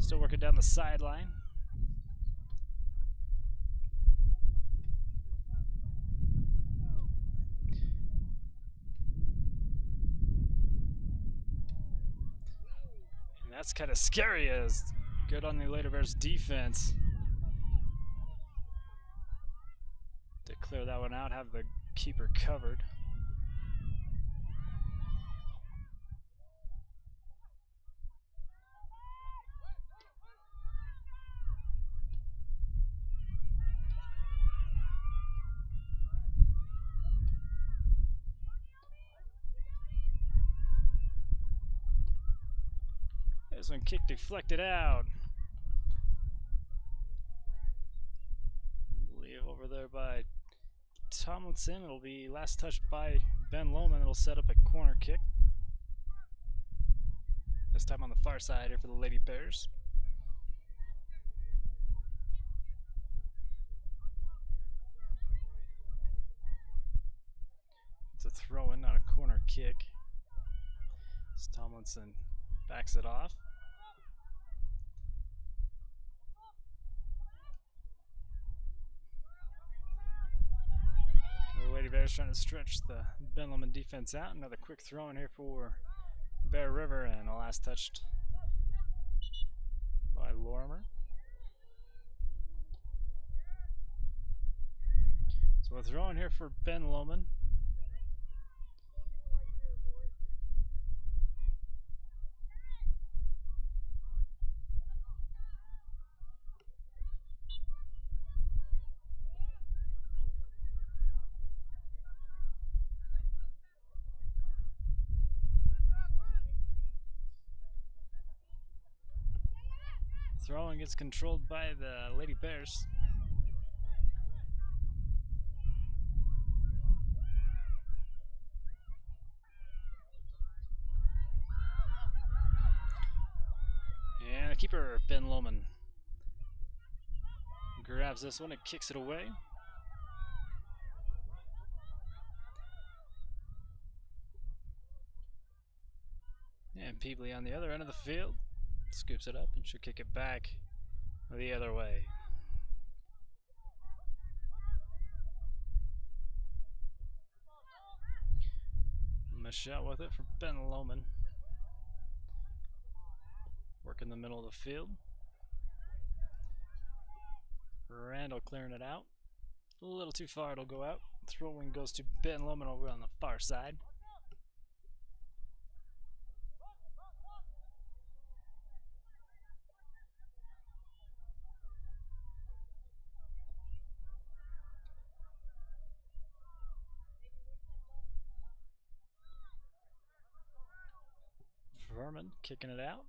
Still working down the sideline. And that's kind of scary as good on the Lady Bears defense to clear that one out, have the keeper covered. This one kick deflected out. I believe over there by Tomlinson. It'll be last touched by Ben Lomond. It'll set up a corner kick. This time on the far side here for the Lady Bears. It's a throw in, not a corner kick. As Tomlinson backs it off. The Lady Bears trying to stretch the Ben Lomond defense out. Another quick throw in here for Bear River, and the last touched by Lorimer. So we're throwing here for Ben Lomond. Throwing gets controlled by the Lady Bears. And the keeper, Ben Lomond, grabs this one and kicks it away. And Peebly on the other end of the field scoops it up and should kick it back the other way. Michelle with it for Ben Lomond. Work in the middle of the field. Randall clearing it out. A little too far, it'll go out. Throwing goes to Ben Lomond over on the far side. Verman kicking it out.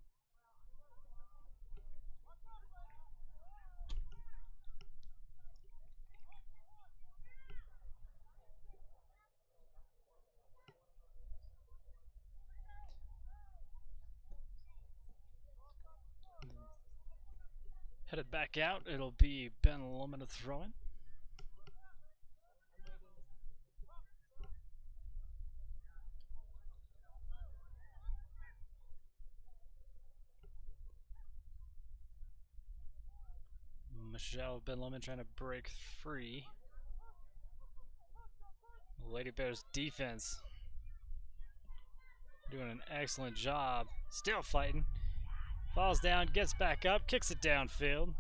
Headed back out, it'll be Ben Lomond throwing. Michelle, Ben Lomond trying to break free. Lady Bears defense doing an excellent job. Still fighting. Falls down, gets back up, kicks it downfield.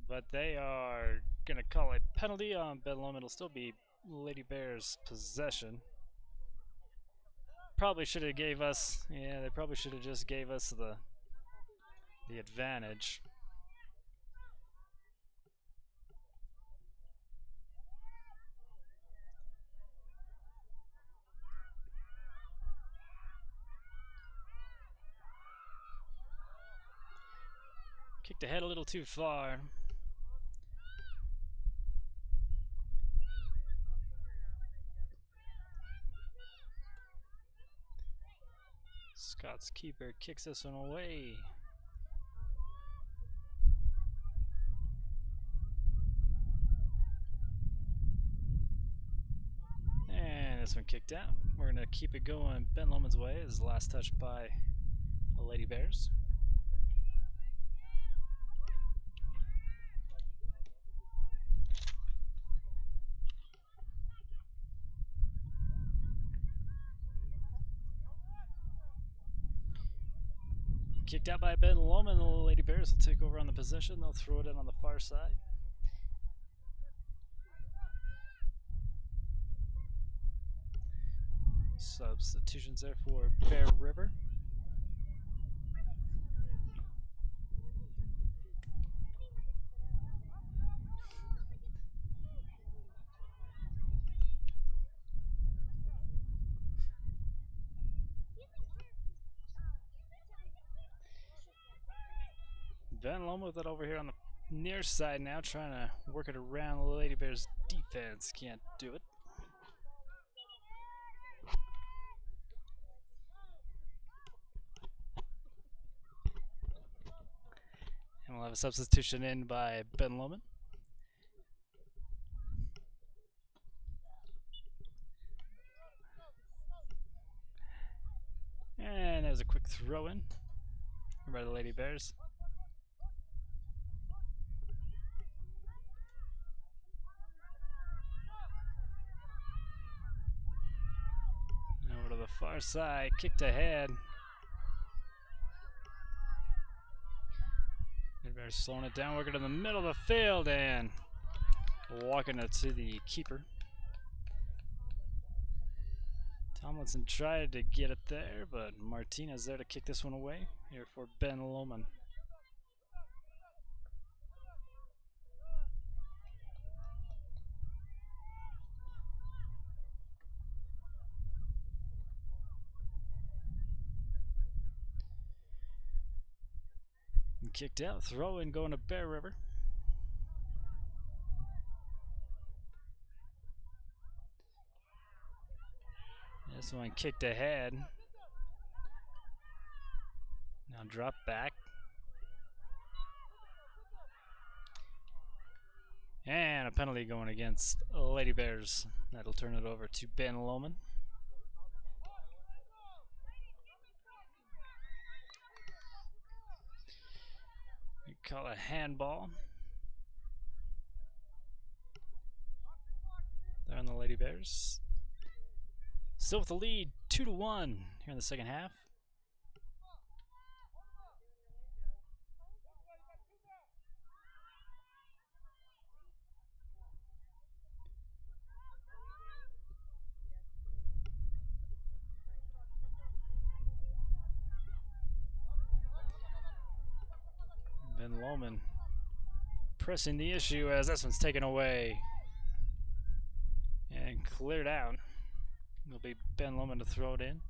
But they are going to call a penalty on Ben Lomond. It'll still be Lady Bears possession. Probably should have gave us, they probably should have just gave us the advantage. Kicked ahead a little too far. Scots keeper kicks this one away. And this one kicked out. We're going to keep it going Ben Lomond's way. Is the last touch by the Lady Bears. Kicked out by Ben Lomond. The Lady Bears will take over on the possession. They'll throw it in on the far side. Substitutions there for Bear River. Ben Lomond with it over here on the near side now, trying to work it around the Lady Bears defense. Can't do it. And we'll have a substitution in by Ben Lomond. And there's a quick throw in by the Lady Bears. Over to the far side, kicked ahead. They're slowing it down, working in the middle of the field and walking it to the keeper. Tomlinson tried to get it there, but Martinez there to kick this one away here for Ben Lomond. And kicked out, throw in going to Bear River. This one kicked ahead. Now drop back. And a penalty going against Lady Bears. That'll turn it over to Ben Lomond. We call a handball. There on the Lady Bears. Still with the lead, 2-1 here in the second half. Ben Lomond pressing the issue as this one's taken away and cleared out. It'll be Ben Lomond to throw it in.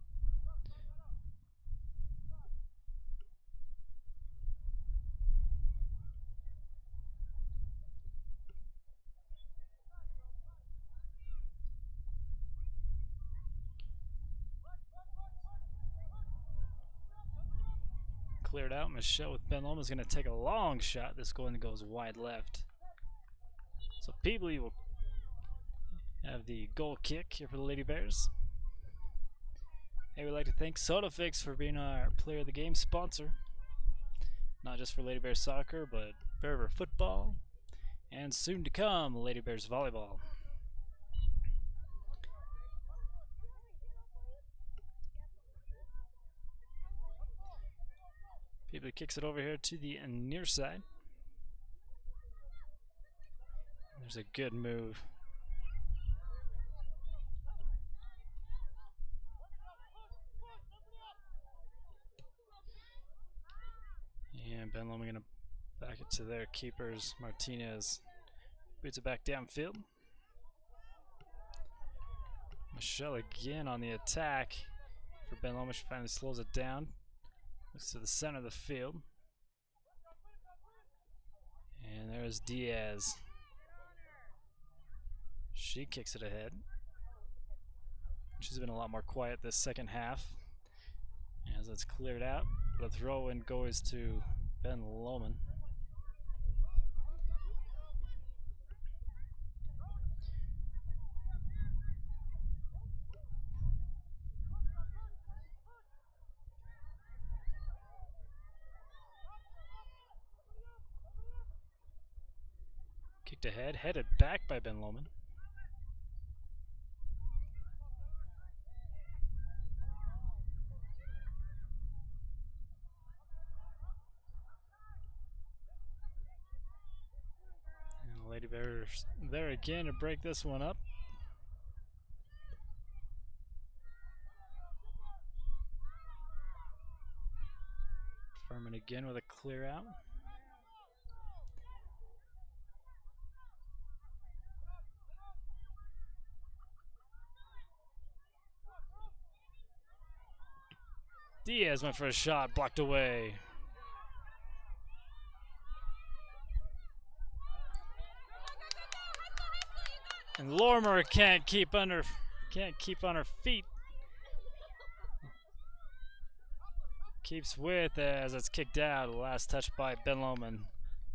Cleared out. Michelle with Ben Lomond is going to take a long shot. This one goes wide left. So Peebly will have the goal kick here for the Lady Bears. Hey, we'd like to thank SodaFix for being our player of the game sponsor. Not just for Lady Bears soccer, but Bear River football, and soon to come, Lady Bears volleyball. Peebly kicks it over here to the near side. There's a good move. And Ben Lomond going to back it to their keepers. Martinez boots it back downfield. Michelle again on the attack for Ben Lomond. She finally slows it down. Looks to the center of the field. There's Diaz. She kicks it ahead. She's been a lot more quiet this second half. As it's cleared out, the throw in goes to Ben Lomond. Kicked ahead, headed back by Ben Lomond. And the Lady Bears there again to break this one up. Furman again with a clear out. Diaz went for a shot, blocked away. And Lorimer can't keep on her feet. Keeps with as it's kicked out. Last touch by Ben Lomond.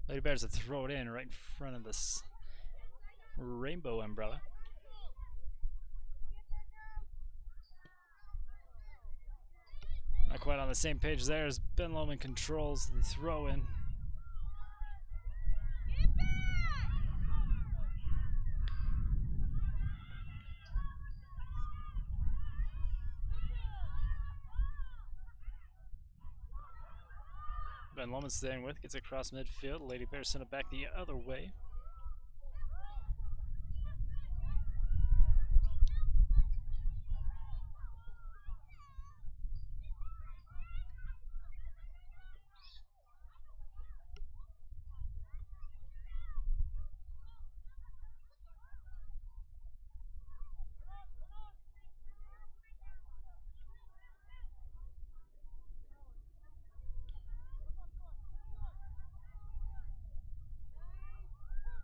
Lady Bears to throw it in right in front of this rainbow umbrella. Not quite on the same page there as Ben Lomond controls the throw in. Ben Lomond staying with, gets across midfield. Lady Bears send it back the other way.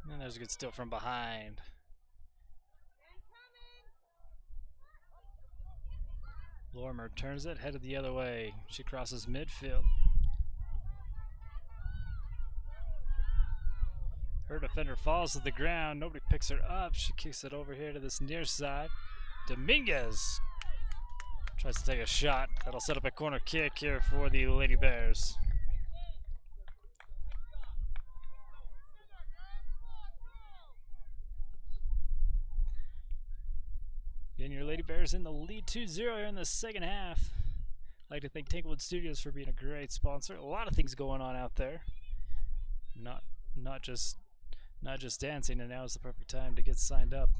And there's a good steal from behind. Lorimer turns it, headed the other way. She crosses midfield. Her defender falls to the ground. Nobody picks her up. She kicks it over here to this near side. Dominguez tries to take a shot. That'll set up a corner kick here for the Lady Bears. Again, your Lady Bears in the lead 2-0 here in the second half. I'd like to thank Tanglewood Studios for being a great sponsor. A lot of things going on out there. Not just dancing, and now is the perfect time to get signed up.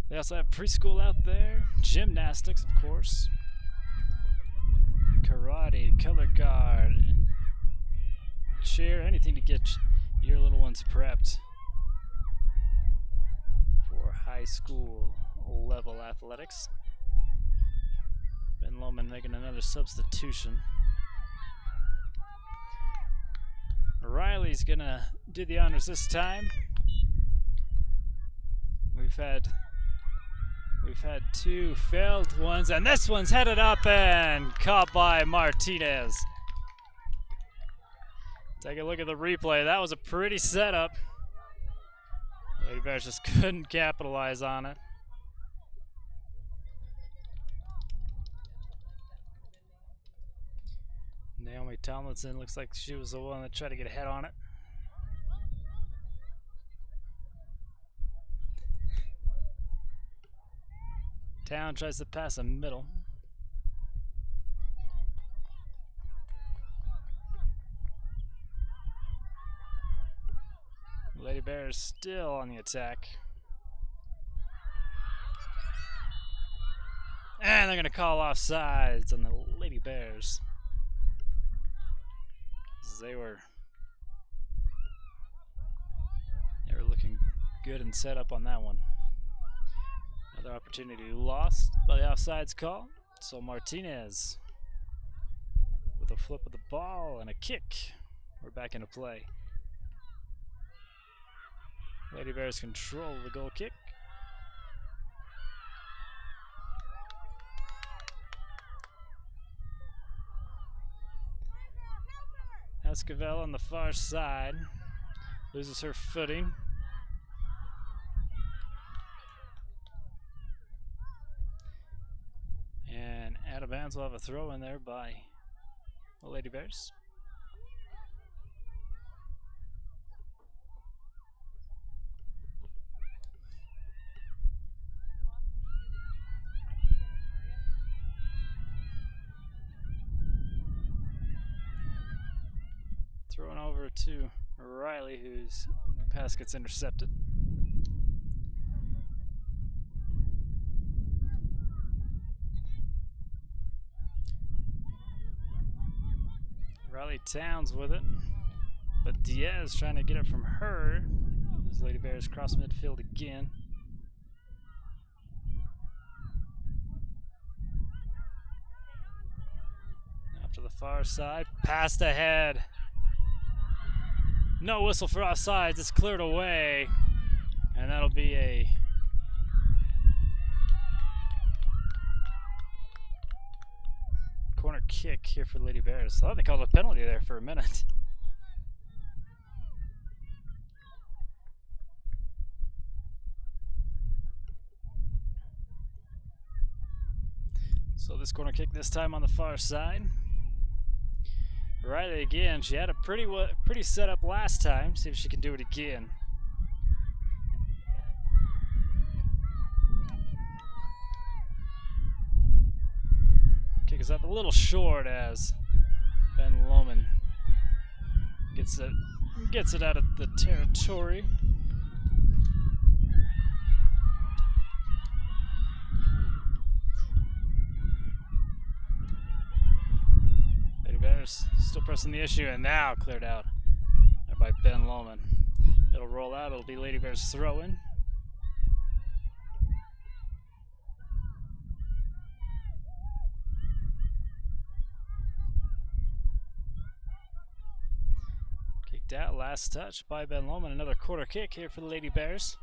They also have preschool out there, gymnastics, of course, karate, color guard, cheer, anything to get your little ones prepped for high school level athletics. Ben Lomond making another substitution. Riley's gonna do the honors this time. We've had two failed ones, and this one's headed up and caught by Martinez. Take a look at the replay. That was a pretty setup. Lady Bears just couldn't capitalize on it. Naomi Tomlinson looks like she was the one that tried to get ahead on it. Town tries to pass a middle. Lady Bears still on the attack. And they're going to call offsides on the Lady Bears. They were looking good and set up on that one. Another opportunity lost by the offsides call. So Martinez with a flip of the ball and a kick. We're back into play. Lady Bears control the goal kick. Esquivel on the far side loses her footing. And out of bounds, will have a throw in there by the Lady Bears. Thrown over to Riley, whose pass gets intercepted. Riley Towns with it, but Diaz trying to get it from her. As Lady Bears cross midfield again. Off to the far side, passed ahead. No whistle for offsides, it's cleared away. And that'll be a corner kick here for Lady Bears. I thought they called a penalty there for a minute. So this corner kick this time on the far side. Riley again. She had a pretty setup last time. See if she can do it again. Kick is up a little short as Ben Lomond gets it out of the territory. Bears still pressing the issue, and now cleared out there by Ben Lomond. It'll roll out. It'll be Lady Bears throw-in. Kicked out. Last touch by Ben Lomond. Another quarter kick here for the Lady Bears.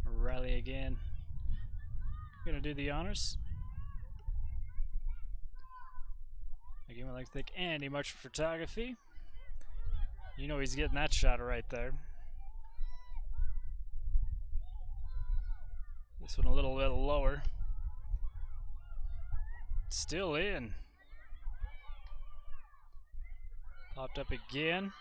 Riley again. Gonna do the honors. Again, we'd like to thank Andy much for photography. You know he's getting that shot right there. This one a little bit lower. Still in. Popped up again.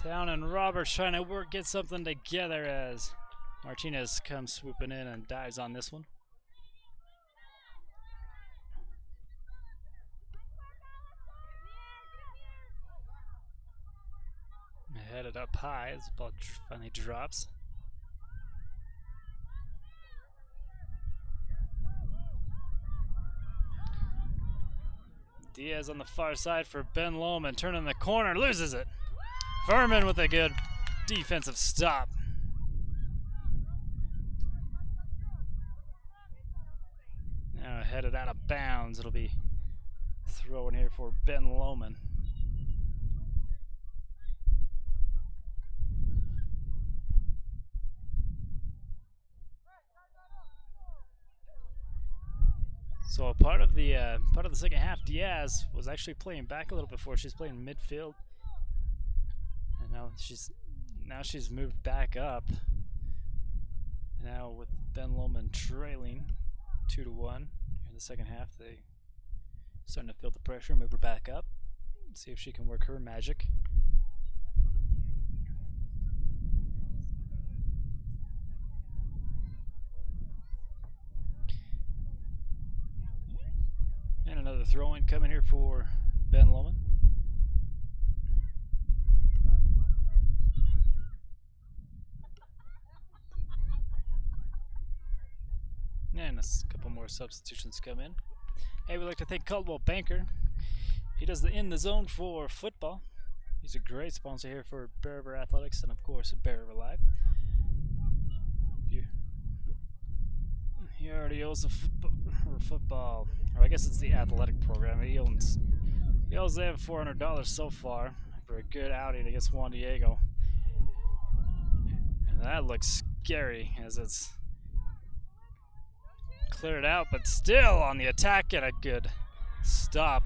Town and Roberts trying to get something together as Martinez comes swooping in and dives on this one. Headed up high as the ball finally drops. Diaz on the far side for Ben Lomond, turning the corner, loses it. Furman with a good defensive stop. Now headed out of bounds. It'll be throwing here for Ben Lomond. So a part of the second half, Diaz was actually playing back a little before. She's playing midfield. Now she's moved back up. Now with Ben Lomond trailing 2-1 in the second half, they starting to feel the pressure, move her back up, see if she can work her magic. And another throw-in coming here for Ben Lomond. And a couple more substitutions come in. Hey, we'd like to thank Caldwell Banker. He does the In the Zone for football. He's a great sponsor here for Bear River Athletics and, of course, Bear River Live. If He already owns the football, or I guess it's the athletic program. He owns them $400 so far for a good outing against Juan Diego. And that looks scary as it's cleared out, but still on the attack and a good stop.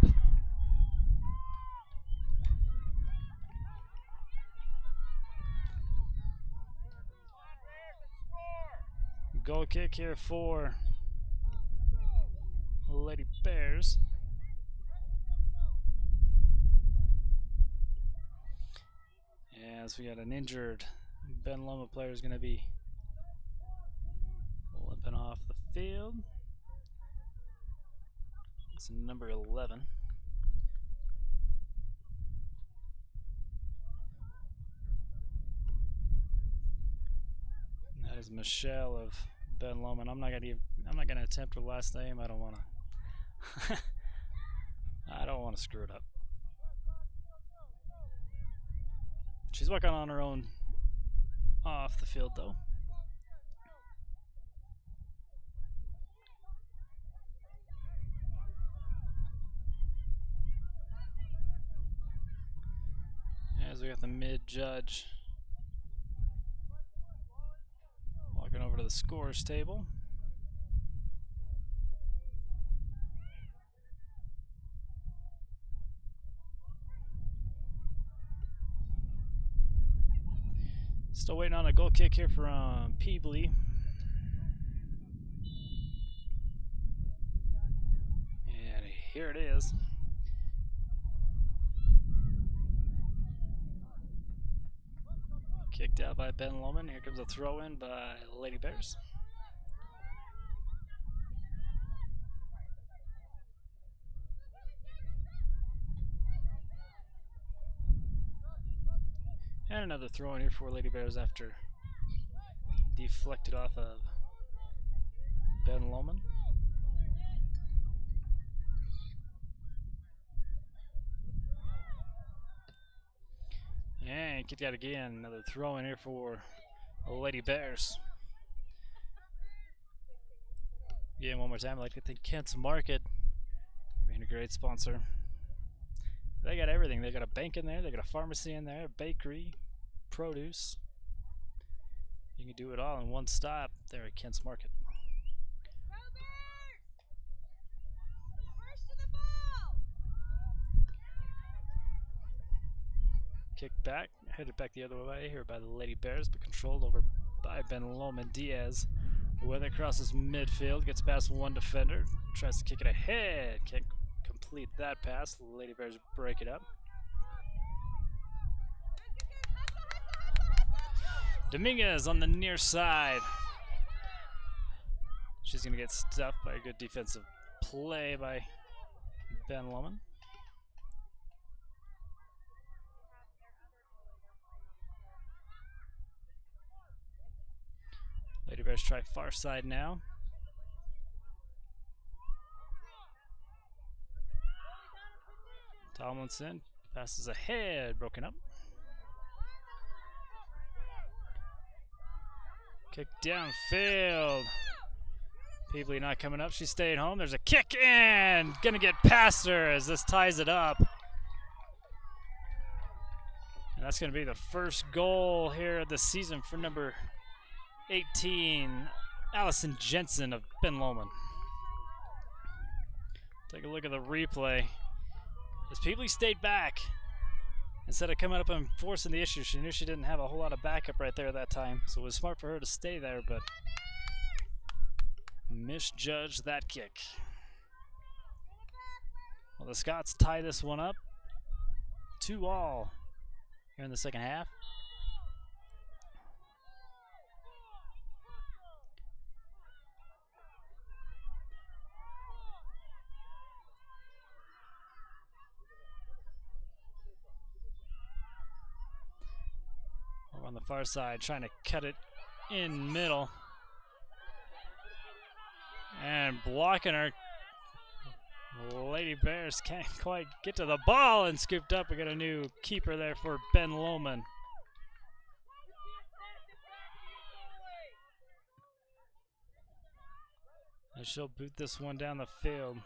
Goal kick here for Lady Bears. As we got an injured Ben Lomond player is going to be limping off the field. It's number 11. That is Michelle of Ben Lomond. I'm not gonna attempt her last name. I don't wanna I don't wanna screw it up. She's working on her own off the field though. As we got the mid judge walking over to the scores table. Still waiting on a goal kick here from Peebly. And here it is. Kicked out by Ben Lomond. Here comes a throw in by Lady Bears. And another throw in here for Lady Bears after deflected off of Ben Lomond. And kicked out again. Another throw in here for Lady Bears. Again, one more time, I'd like to thank Kent's Market being a great sponsor. They got everything. They got a bank in there, they got a pharmacy in there, a bakery, produce. You can do it all in one stop there at Kent's Market. Kick back, headed back the other way here by the Lady Bears, but controlled over by Ben Lomond Diaz. Weather crosses midfield, gets past one defender, tries to kick it ahead, can't complete that pass. The Lady Bears break it up. Dominguez on the near side. She's going to get stuffed by a good defensive play by Ben Lomond. Lady Bears try far side now. Tomlinson passes ahead, broken up. Kick downfield. Peebly not coming up. She's staying home. There's a kick and gonna get past her as this ties it up. And that's gonna be the first goal here of the season for number 18, Allison Jensen of Ben Lomond. Take a look at the replay. As Peebly stayed back, instead of coming up and forcing the issue, she knew she didn't have a whole lot of backup right there at that time. So it was smart for her to stay there, but misjudged that kick. Well, the Scots tie this one up 2-2 here in the second half. On the far side, trying to cut it in middle. And blocking her. Lady Bears can't quite get to the ball and scooped up. We got a new keeper there for Ben Lomond. she'll boot this one down the field.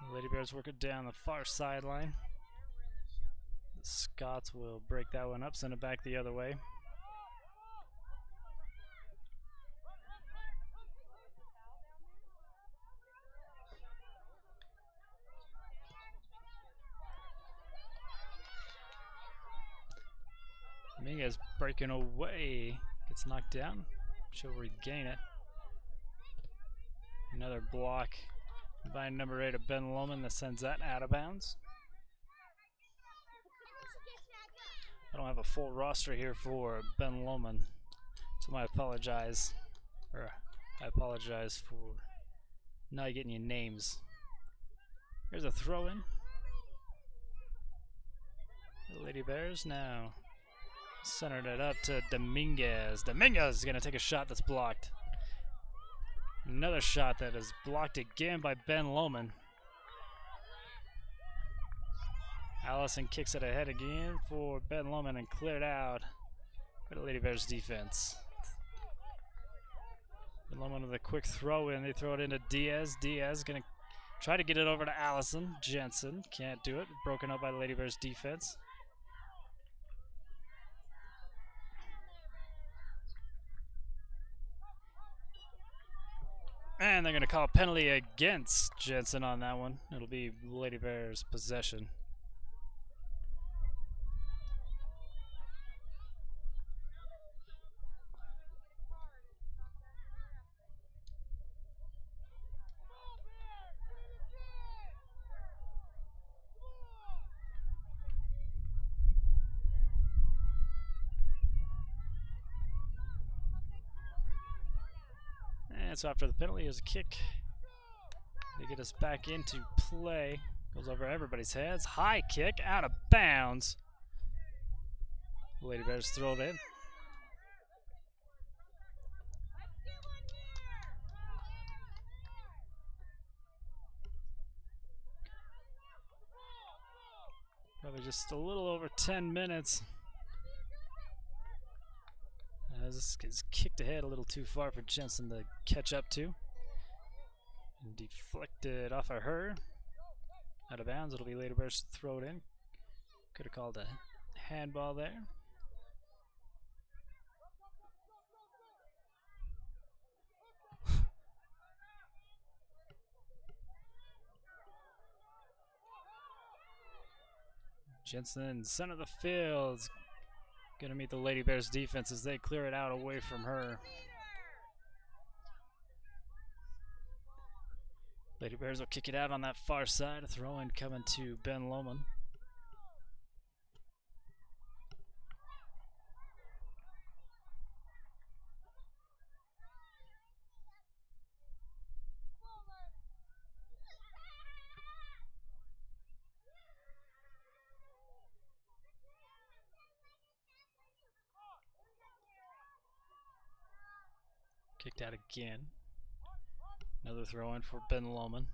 The Lady Bears work it down the far sideline. The Scots will break that one up, send it back the other way. Minga's breaking away. Gets knocked down. She'll regain it. Another block by number 8 of Ben Lomond that sends that out of bounds. I don't have a full roster here for Ben Lomond, so I apologize. I apologize for not getting you names. Here's a throw in. The Lady Bears now centered it up to Dominguez. Dominguez is going to take a shot that's blocked. Another shot that is blocked again by Ben Lomond. Allison kicks it ahead again for Ben Lomond and cleared out for the Lady Bears defense. Ben Lomond with a quick throw in. They throw it into Diaz. Diaz going to try to get it over to Allison. Jensen can't do it. Broken up by the Lady Bears defense. And they're going to call a penalty against Jensen on that one. It'll be Lady Bears possession. And so after the penalty, there's a kick to get us back into play. Goes over everybody's heads. High kick out of bounds. Lady Bears throw it in. Probably just a little over 10 minutes. This is kicked ahead a little too far for Jensen to catch up to. And deflected off of her. Out of bounds. It'll be Lady Bears to throw it in. Could have called a handball there. Jensen, center of the field. Gonna meet the Lady Bears defense as they clear it out away from her. Lady Bears will kick it out on that far side. A throw in coming to Ben Lomond. Kicked out again. Another throw in for Ben Lomond.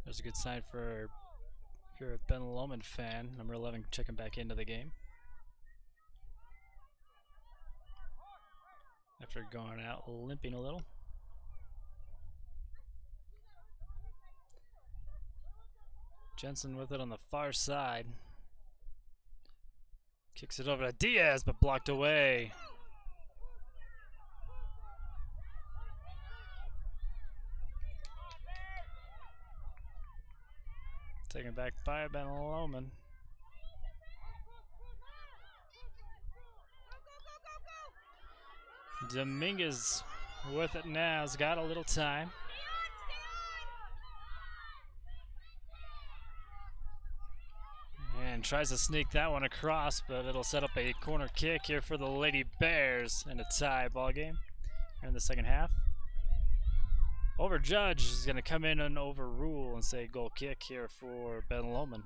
There's a good sign for if you're a Ben Lomond fan. Number 11 checking back into the game. After going out limping a little. Jensen with it on the far side. Kicks it over to Diaz, but blocked away. Taken back by Ben Lomond. Dominguez with it now. Has got a little time. And tries to sneak that one across, but it'll set up a corner kick here for the Lady Bears in a tie ball game here in the second half. Overjudge is going to come in and overrule and say goal kick here for Ben Lomond.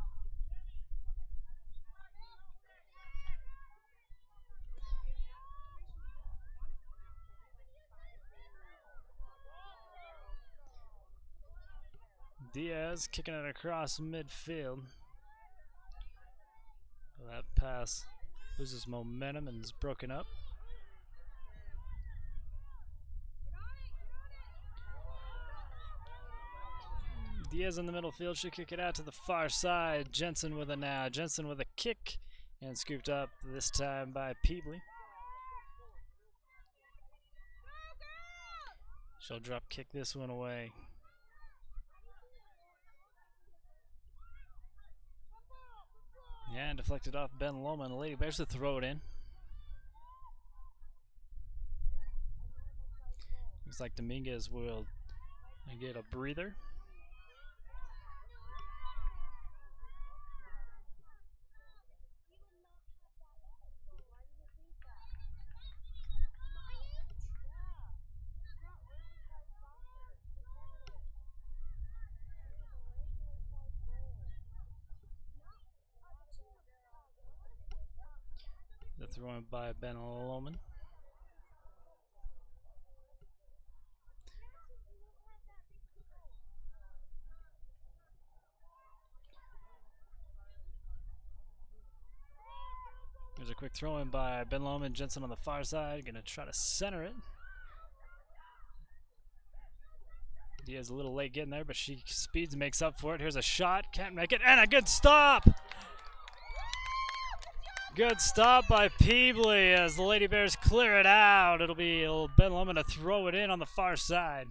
Diaz kicking it across midfield. That pass loses momentum and is broken up. Diaz in the middle field should kick it out to the far side. Jensen with a kick and scooped up this time by Peebley. She'll drop kick this one away. Yeah, and deflected off Ben Lomond. The Lady Bears to throw it in. Looks like Dominguez will get a breather. The throw in by Ben Lomond. There's a quick throw in by Ben Lomond. Jensen on the far side, gonna try to center it. Diaz a little late getting there, but she speeds and makes up for it. Here's a shot, can't make it, and a good stop! Good stop by Peebley as the Lady Bears clear it out. It'll be Ben Lomond to throw it in on the far side.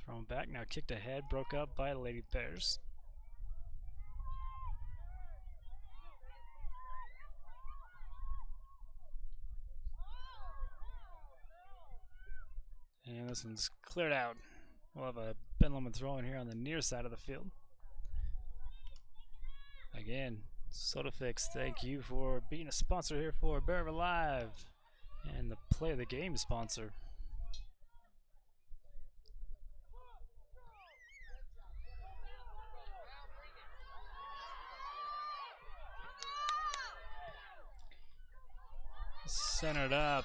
Thrown back, now kicked ahead, broke up by the Lady Bears. And this one's cleared out. We'll have a Ben Lomond throw in here on the near side of the field. Again, SodaFix, thank you for being a sponsor here for Rive Live and the Play of the Game sponsor. Centered up.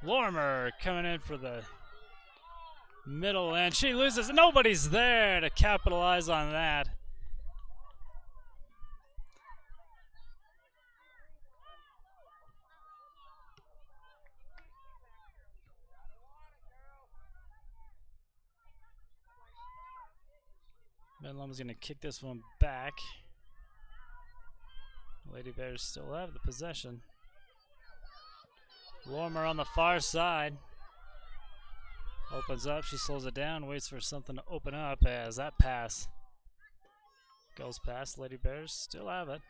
Lorimer coming in for the middle, and she loses. Nobody's there to capitalize on that. Ben Lomon's going to kick this one back. Lady Bears still have the possession. Lorimer on the far side. Opens up, she slows it down, waits for something to open up as that pass goes past. Lady Bears still have it.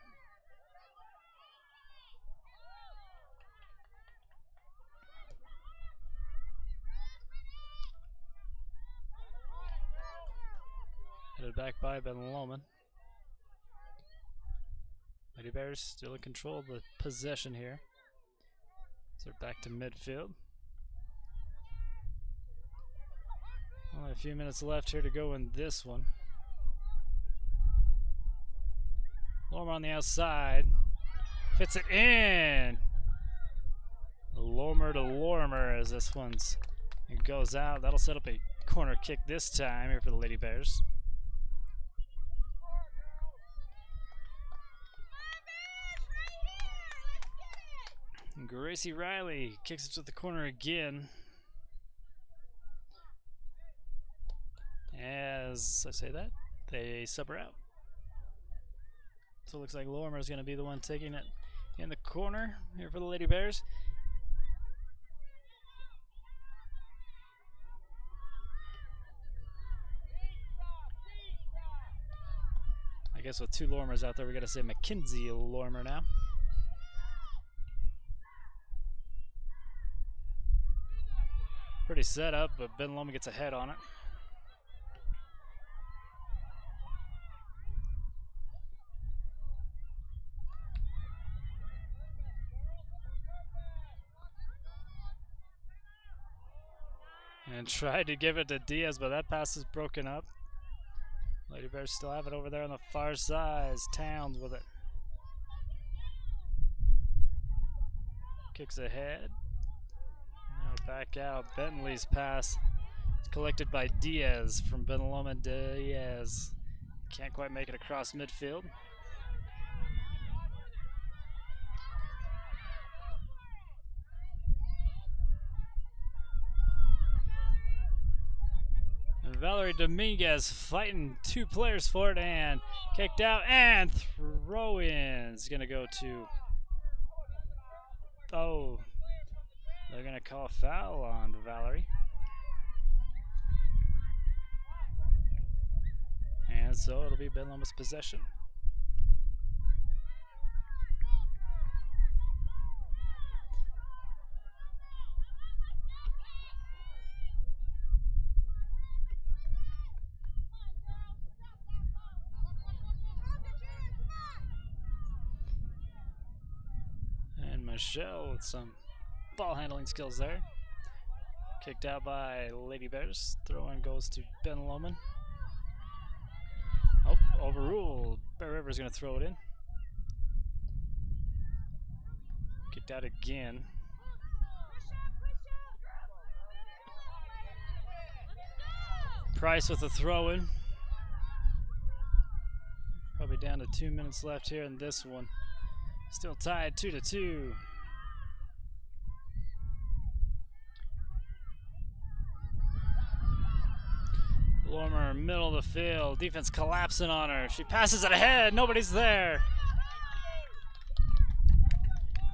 Headed back by Ben Lomond. Lady Bears still in control of the possession here. So they're back to midfield. Only a few minutes left here to go in this one. Lorimer on the outside. Fits it in. Lorimer to Lorimer as this one's it goes out. That'll set up a corner kick this time here for the Lady Bears. And Gracie Riley kicks it to the corner again. As I say that, they sub her out. So it looks like Lorimer is going to be the one taking it in the corner here for the Lady Bears. I guess with two Lorimers out there, we got to say Mackenzie Lorimer now. Pretty set up, but Ben Lomond gets a head on it. And tried to give it to Diaz, but that pass is broken up. Lady Bears still have it over there on the far side. Towns with it. Kicks ahead. Now back out. Bentley's pass. It's collected by Diaz from Ben Lomond. Diaz can't quite make it across midfield. And Valerie Dominguez fighting two players for it and kicked out and throw-in is going to go to... Oh, they're going to call a foul on Valerie. And so it'll be Ben Lomond's possession. And Michelle with some ball handling skills there. Kicked out by Lady Bears. Throw-in goes to Ben Lomond. Oh, overruled. Bear River's going to throw it in. Kicked out again. Price with a throw-in. Probably down to 2 minutes left here in this one. Still tied 2-2. Lormer, middle of the field. Defense collapsing on her. She passes it ahead. Nobody's there.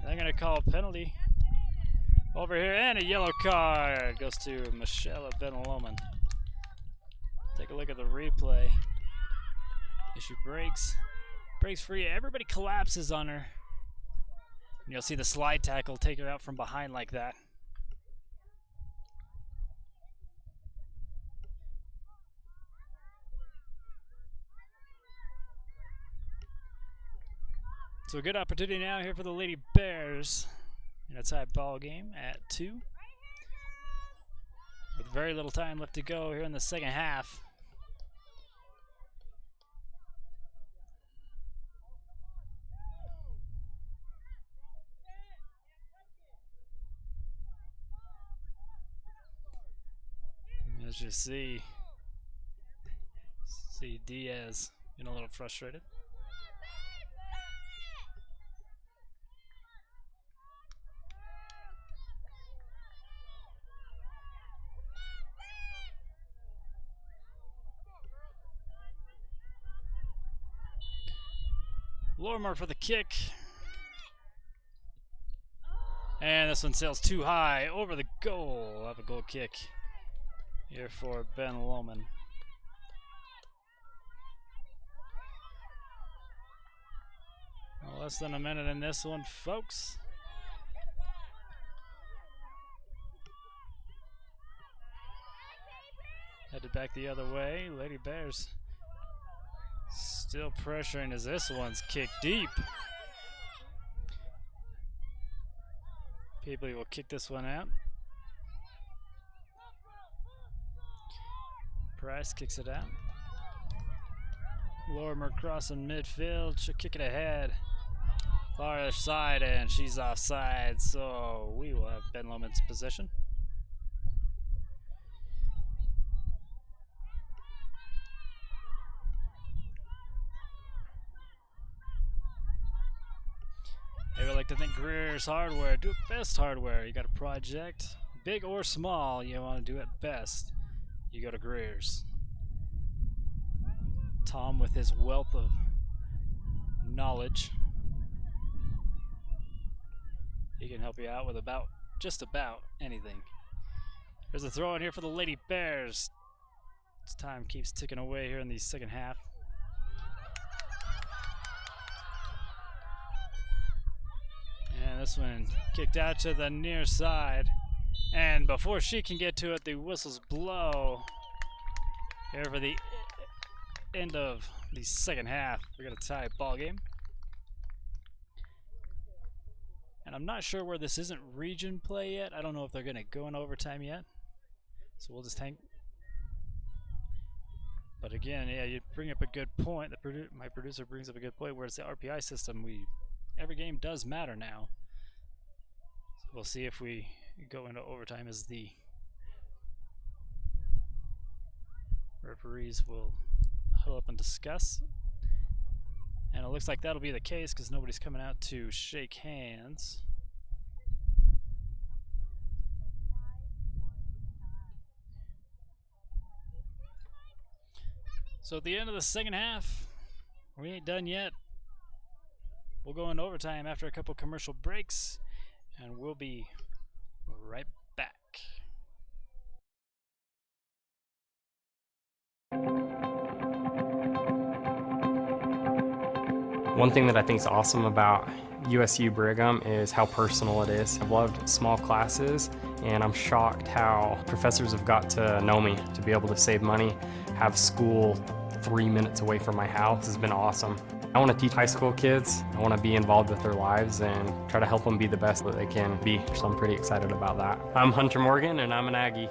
They're going to call a penalty over here. And a yellow card goes to Michelle Ben Lomond. Take a look at the replay. She breaks free. Everybody collapses on her. And you'll see the slide tackle take her out from behind like that. So a good opportunity now here for the Lady Bears in a tie ball game at 2. With very little time left to go here in the second half. As you see Diaz getting a little frustrated. Lorimer for the kick. And this one sails too high over the goal. We'll have a goal kick here for Ben Lomond. Well, less than a minute in this one, folks. Headed back the other way. Lady Bears still pressuring as this one's kicked deep. Peebly will kick this one out. Price kicks it out. Lorimer crossing midfield. She'll kick it ahead. Far side, and she's offside, so we will have Ben Lomond's possession. They would like to think Greer's Hardware. Do it best hardware. You got a project, big or small, you want to do it best. You go to Greer's. Tom, with his wealth of knowledge, he can help you out with just about anything. There's a throw in here for the Lady Bears. As time keeps ticking away here in the second half. And this one kicked out to the near side. And before she can get to it, the whistles blow here for the end of the second half. We're going to tie ball game. And I'm not sure where this isn't region play yet. I don't know if they're going to go in overtime yet. So we'll just hang. But again, yeah, you bring up a good point. My producer brings up a good point where it's the RPI system. Every game does matter now. So we'll see if we go into overtime as the referees will huddle up and discuss. And it looks like that'll be the case because nobody's coming out to shake hands. So at the end of the second half, we ain't done yet. We'll go into overtime after a couple commercial breaks, and we'll be right back. One thing that I think is awesome about USU Brigham is how personal it is. I've loved small classes, and I'm shocked how professors have got to know me. To be able to save money, have school 3 minutes away from my house has been awesome. I want to teach high school kids. I want to be involved with their lives and try to help them be the best that they can be. So I'm pretty excited about that. I'm Hunter Morgan, and I'm an Aggie.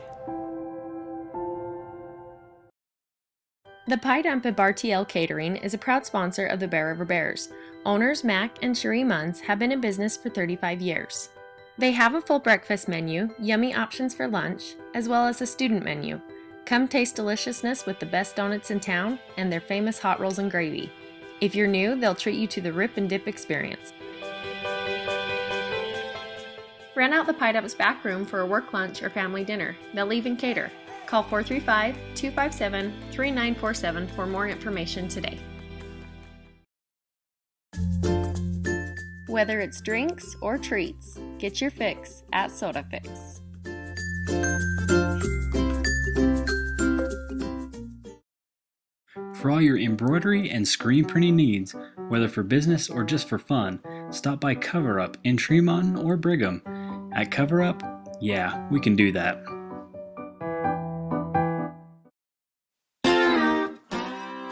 The Pie Dump at Bar TL Catering is a proud sponsor of the Bear River Bears. Owners Mac and Cherie Munns have been in business for 35 years. They have a full breakfast menu, yummy options for lunch, as well as a student menu. Come taste deliciousness with the best donuts in town and their famous hot rolls and gravy. If you're new, they'll treat you to the rip and dip experience. Rent out the Pie Dump's back room for a work lunch or family dinner. They'll even cater. Call 435-257-3947 for more information today. Whether it's drinks or treats, get your fix at Soda Fix. For all your embroidery and screen printing needs, whether for business or just for fun, stop by Cover Up in Tremont or Brigham. At Cover Up, yeah, we can do that.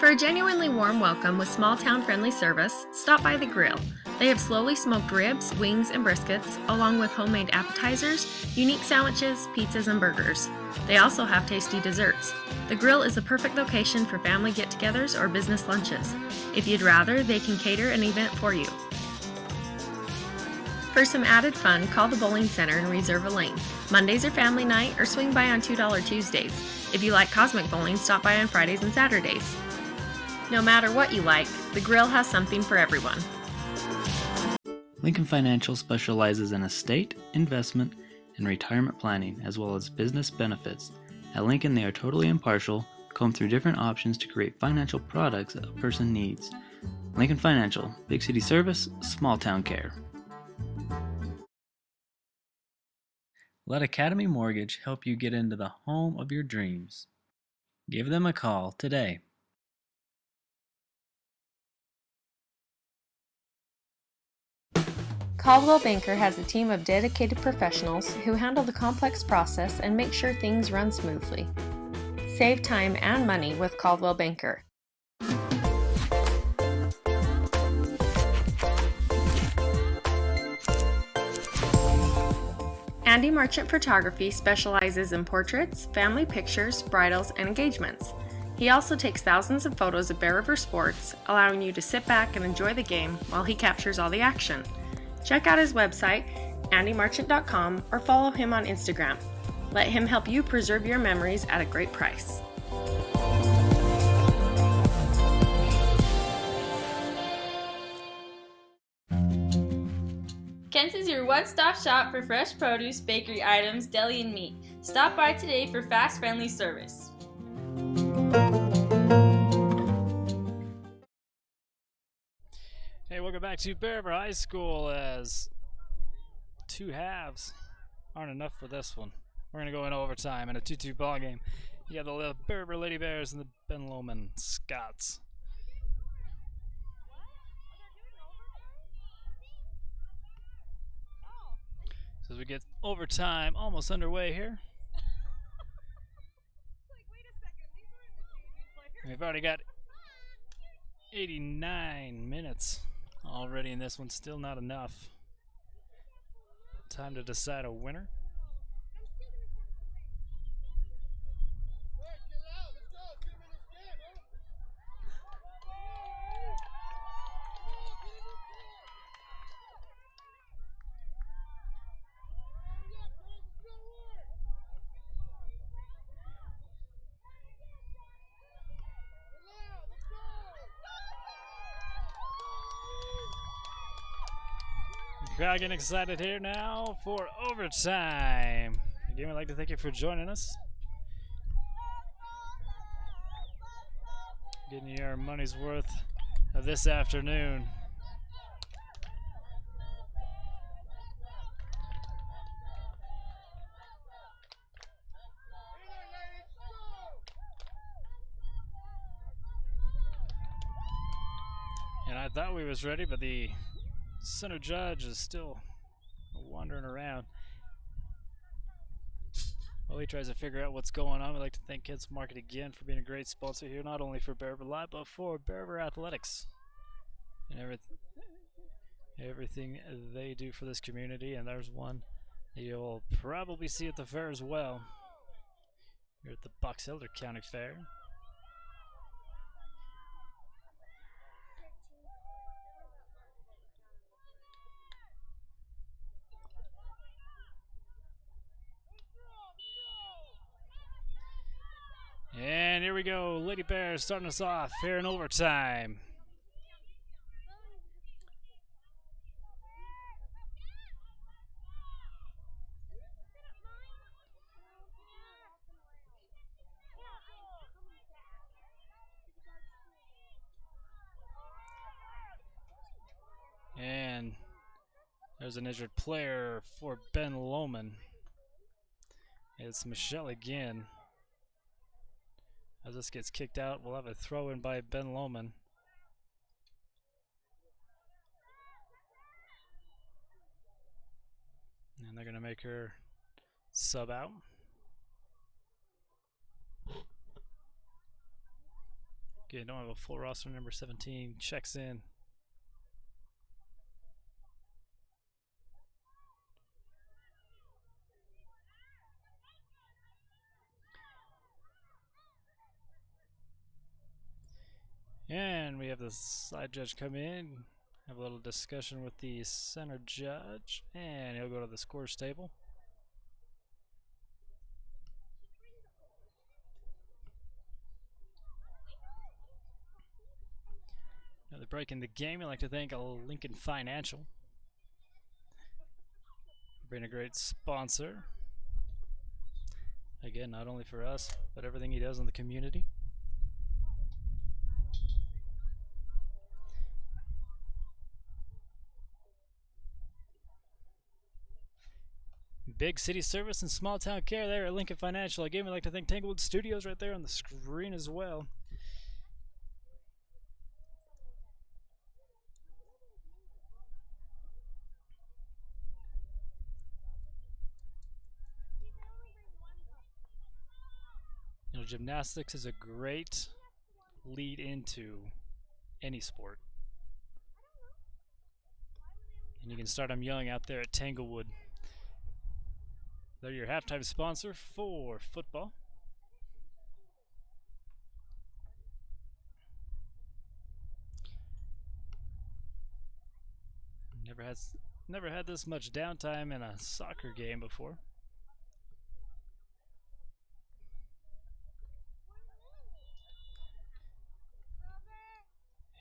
For a genuinely warm welcome with small town friendly service, stop by the grill. They have slowly smoked ribs, wings, and briskets, along with homemade appetizers, unique sandwiches, pizzas, and burgers. They also have tasty desserts. The grill is the perfect location for family get-togethers or business lunches. If you'd rather, they can cater an event for you. For some added fun, call the bowling center and reserve a lane. Mondays are family night, or swing by on $2 Tuesdays. If you like cosmic bowling, stop by on Fridays and Saturdays. No matter what you like, the grill has something for everyone. Lincoln Financial specializes in estate, investment, and retirement planning, as well as business benefits. At Lincoln, they are totally impartial, comb through different options to create financial products that a person needs. Lincoln Financial, big city service, small town care. Let Academy Mortgage help you get into the home of your dreams. Give them a call today. Caldwell Banker has a team of dedicated professionals who handle the complex process and make sure things run smoothly. Save time and money with Caldwell Banker. Andy Marchant Photography specializes in portraits, family pictures, bridals, and engagements. He also takes thousands of photos of Bear River sports, allowing you to sit back and enjoy the game while he captures all the action. Check out his website, andymarchant.com, or follow him on Instagram. Let him help you preserve your memories at a great price. Kent's is your one-stop shop for fresh produce, bakery items, deli, and meat. Stop by today for fast, friendly service. Hey, welcome back to Bear River High School, as 2 halves aren't enough for this one. We're going to go into overtime in a 2-2 ball game. You got the Bear River Lady Bears and the Ben Lomond Scots. So as we get overtime almost underway here. We've already got 89 minutes already in this one, still not enough. Time to decide a winner. Crowd getting excited here now for overtime. Again, we'd like to thank you for joining us. Getting your money's worth of this afternoon. And I thought we was ready, but the center judge is still wandering around. While he tries to figure out what's going on, we'd like to thank Kids Market again for being a great sponsor here, not only for Bear River Live, but for Bear River Athletics and everything they do for this community. And there's one that you'll probably see at the fair as well, here at the Box Elder County Fair. And here we go, Lady Bears starting us off here in overtime. And there's an injured player for Ben Lomond. It's Michelle again. As this gets kicked out, we'll have a throw in by Ben Lomond. And they're going to make her sub out. Okay, don't have a full roster. Number 17 checks in. And we have the side judge come in, have a little discussion with the center judge, and he'll go to the scores table. Another break in the game. I'd like to thank Lincoln Financial for being a great sponsor. Again, not only for us, but everything he does in the community. Big city service and small town care there at Lincoln Financial. Again, we'd like to thank Tanglewood Studios right there on the screen as well. You know, gymnastics is a great lead into any sport. And you can start them young out there at Tanglewood. They're your halftime sponsor for football. Never had this much downtime in a soccer game before.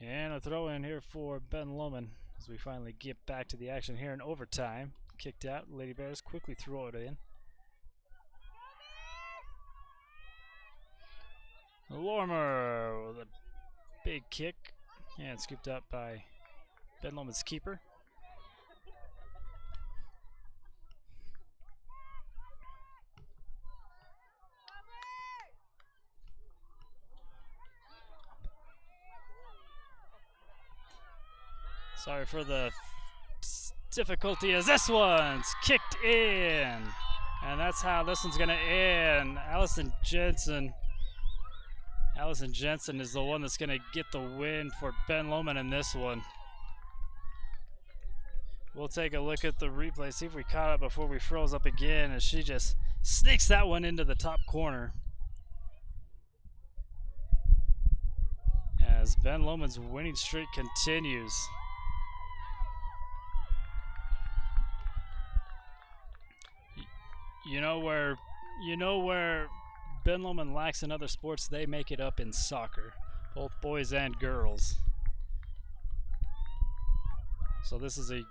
And a throw in here for Ben Lomond as we finally get back to the action here in overtime. Kicked out. Lady Bears quickly throw it in. Lormer with a big kick and scooped up by Ben Lomond's keeper. Sorry for the difficulty as this one's kicked in. And that's how this one's going to end. Allison Jensen is the one that's going to get the win for Ben Lomond in this one. We'll take a look at the replay, see if we caught it before we froze up again, as she just sneaks that one into the top corner. As Ben Lomond's winning streak continues. You know where Ben Lomond lacks in other sports, they make it up in soccer, both boys and girls. So this is a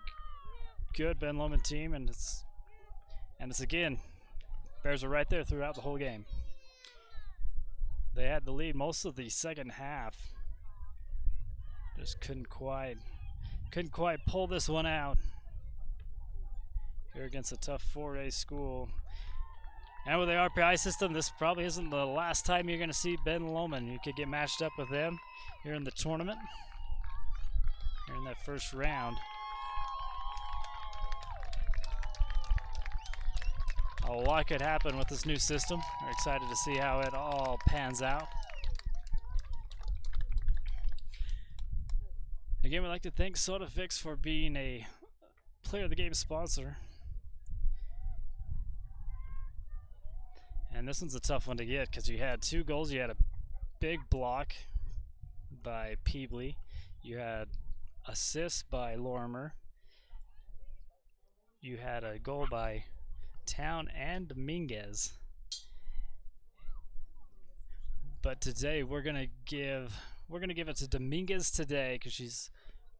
good Ben Lomond team, and it's again, Bears are right there throughout the whole game. They had the lead most of the second half. Just couldn't quite pull this one out here against a tough 4A school. And with the RPI system, this probably isn't the last time you're going to see Ben Lomond. You could get matched up with them here in the tournament, here in that first round. A lot could happen with this new system. We're excited to see how it all pans out. Again, we'd like to thank SodaFix for being a Player of the Game sponsor. And this one's a tough one to get because you had 2 goals. You had a big block by Peebley. You had assists by Lorimer. You had a goal by Town and Dominguez. But today we're gonna give it to Dominguez today because she's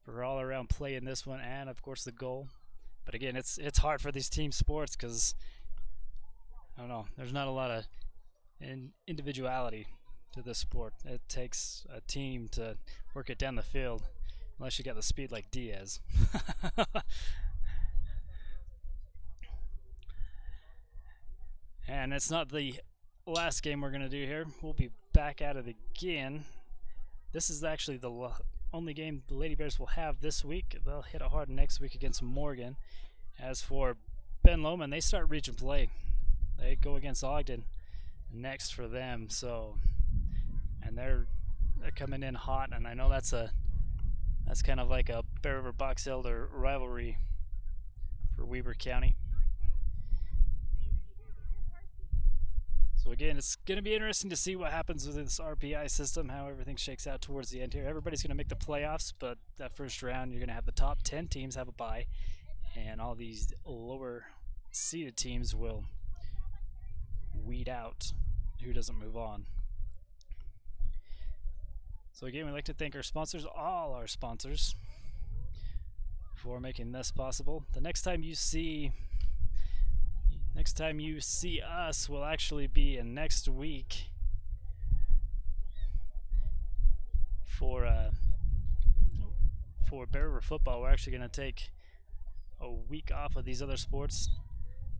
for all around play in this one, and of course the goal. But again, it's hard for these team sports because I don't know, there's not a lot of individuality to this sport. It takes a team to work it down the field, unless you got the speed like Diaz. And it's not the last game we're going to do here. We'll be back at it again. This is actually the only game the Lady Bears will have this week. They'll hit it hard next week against Morgan. As for Ben Lomond, they start region play. They go against Ogden next for them. So, and they're coming in hot, and I know that's kind of like a Bear River Box Elder rivalry for Weber County. So again, it's going to be interesting to see what happens with this RPI system, how everything shakes out towards the end here. Everybody's going to make the playoffs, but that first round you're going to have the top 10 teams have a bye, and all these lower seeded teams will weed out who doesn't move on. So again, we'd like to thank our sponsors, all our sponsors, for making this possible. The next time you see us will actually be in next week for Bear River football. We're actually going to take a week off of these other sports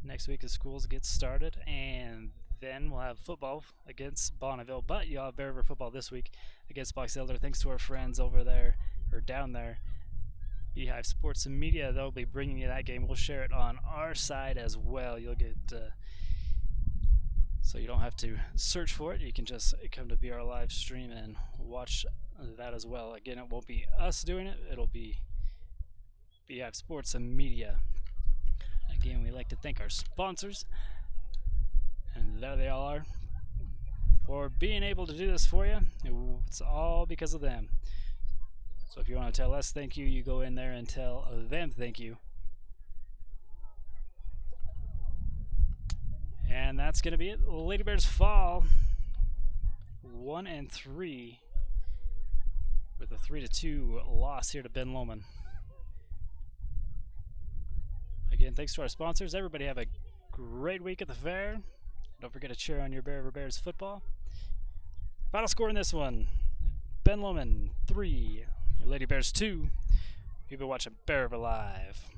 next week as schools get started, and then we'll have football against Bonneville. But you'll have Bear River football this week against Box Elder. Thanks to our friends over there, or down there, Beehive Sports and Media. They'll be bringing you that game. We'll share it on our side as well. You'll get so you don't have to search for it. You can just come to BR live stream and watch that as well. Again, it won't be us doing it. It'll be Beehive Sports and Media. Again, we'd like to thank our sponsors, and there they all are, for being able to do this for you. It's all because of them. So if you want to tell us thank you, you go in there and tell them thank you. And that's going to be it. Lady Bears fall 1-3 with a 3-2 loss here to Ben Lomond. Again, thanks to our sponsors. Everybody have a great week at the fair. Don't forget to cheer on your Bear River Bears football. Final score in this one, Ben Lomond 3, your Lady Bears 2. You've been watching Bear River Live.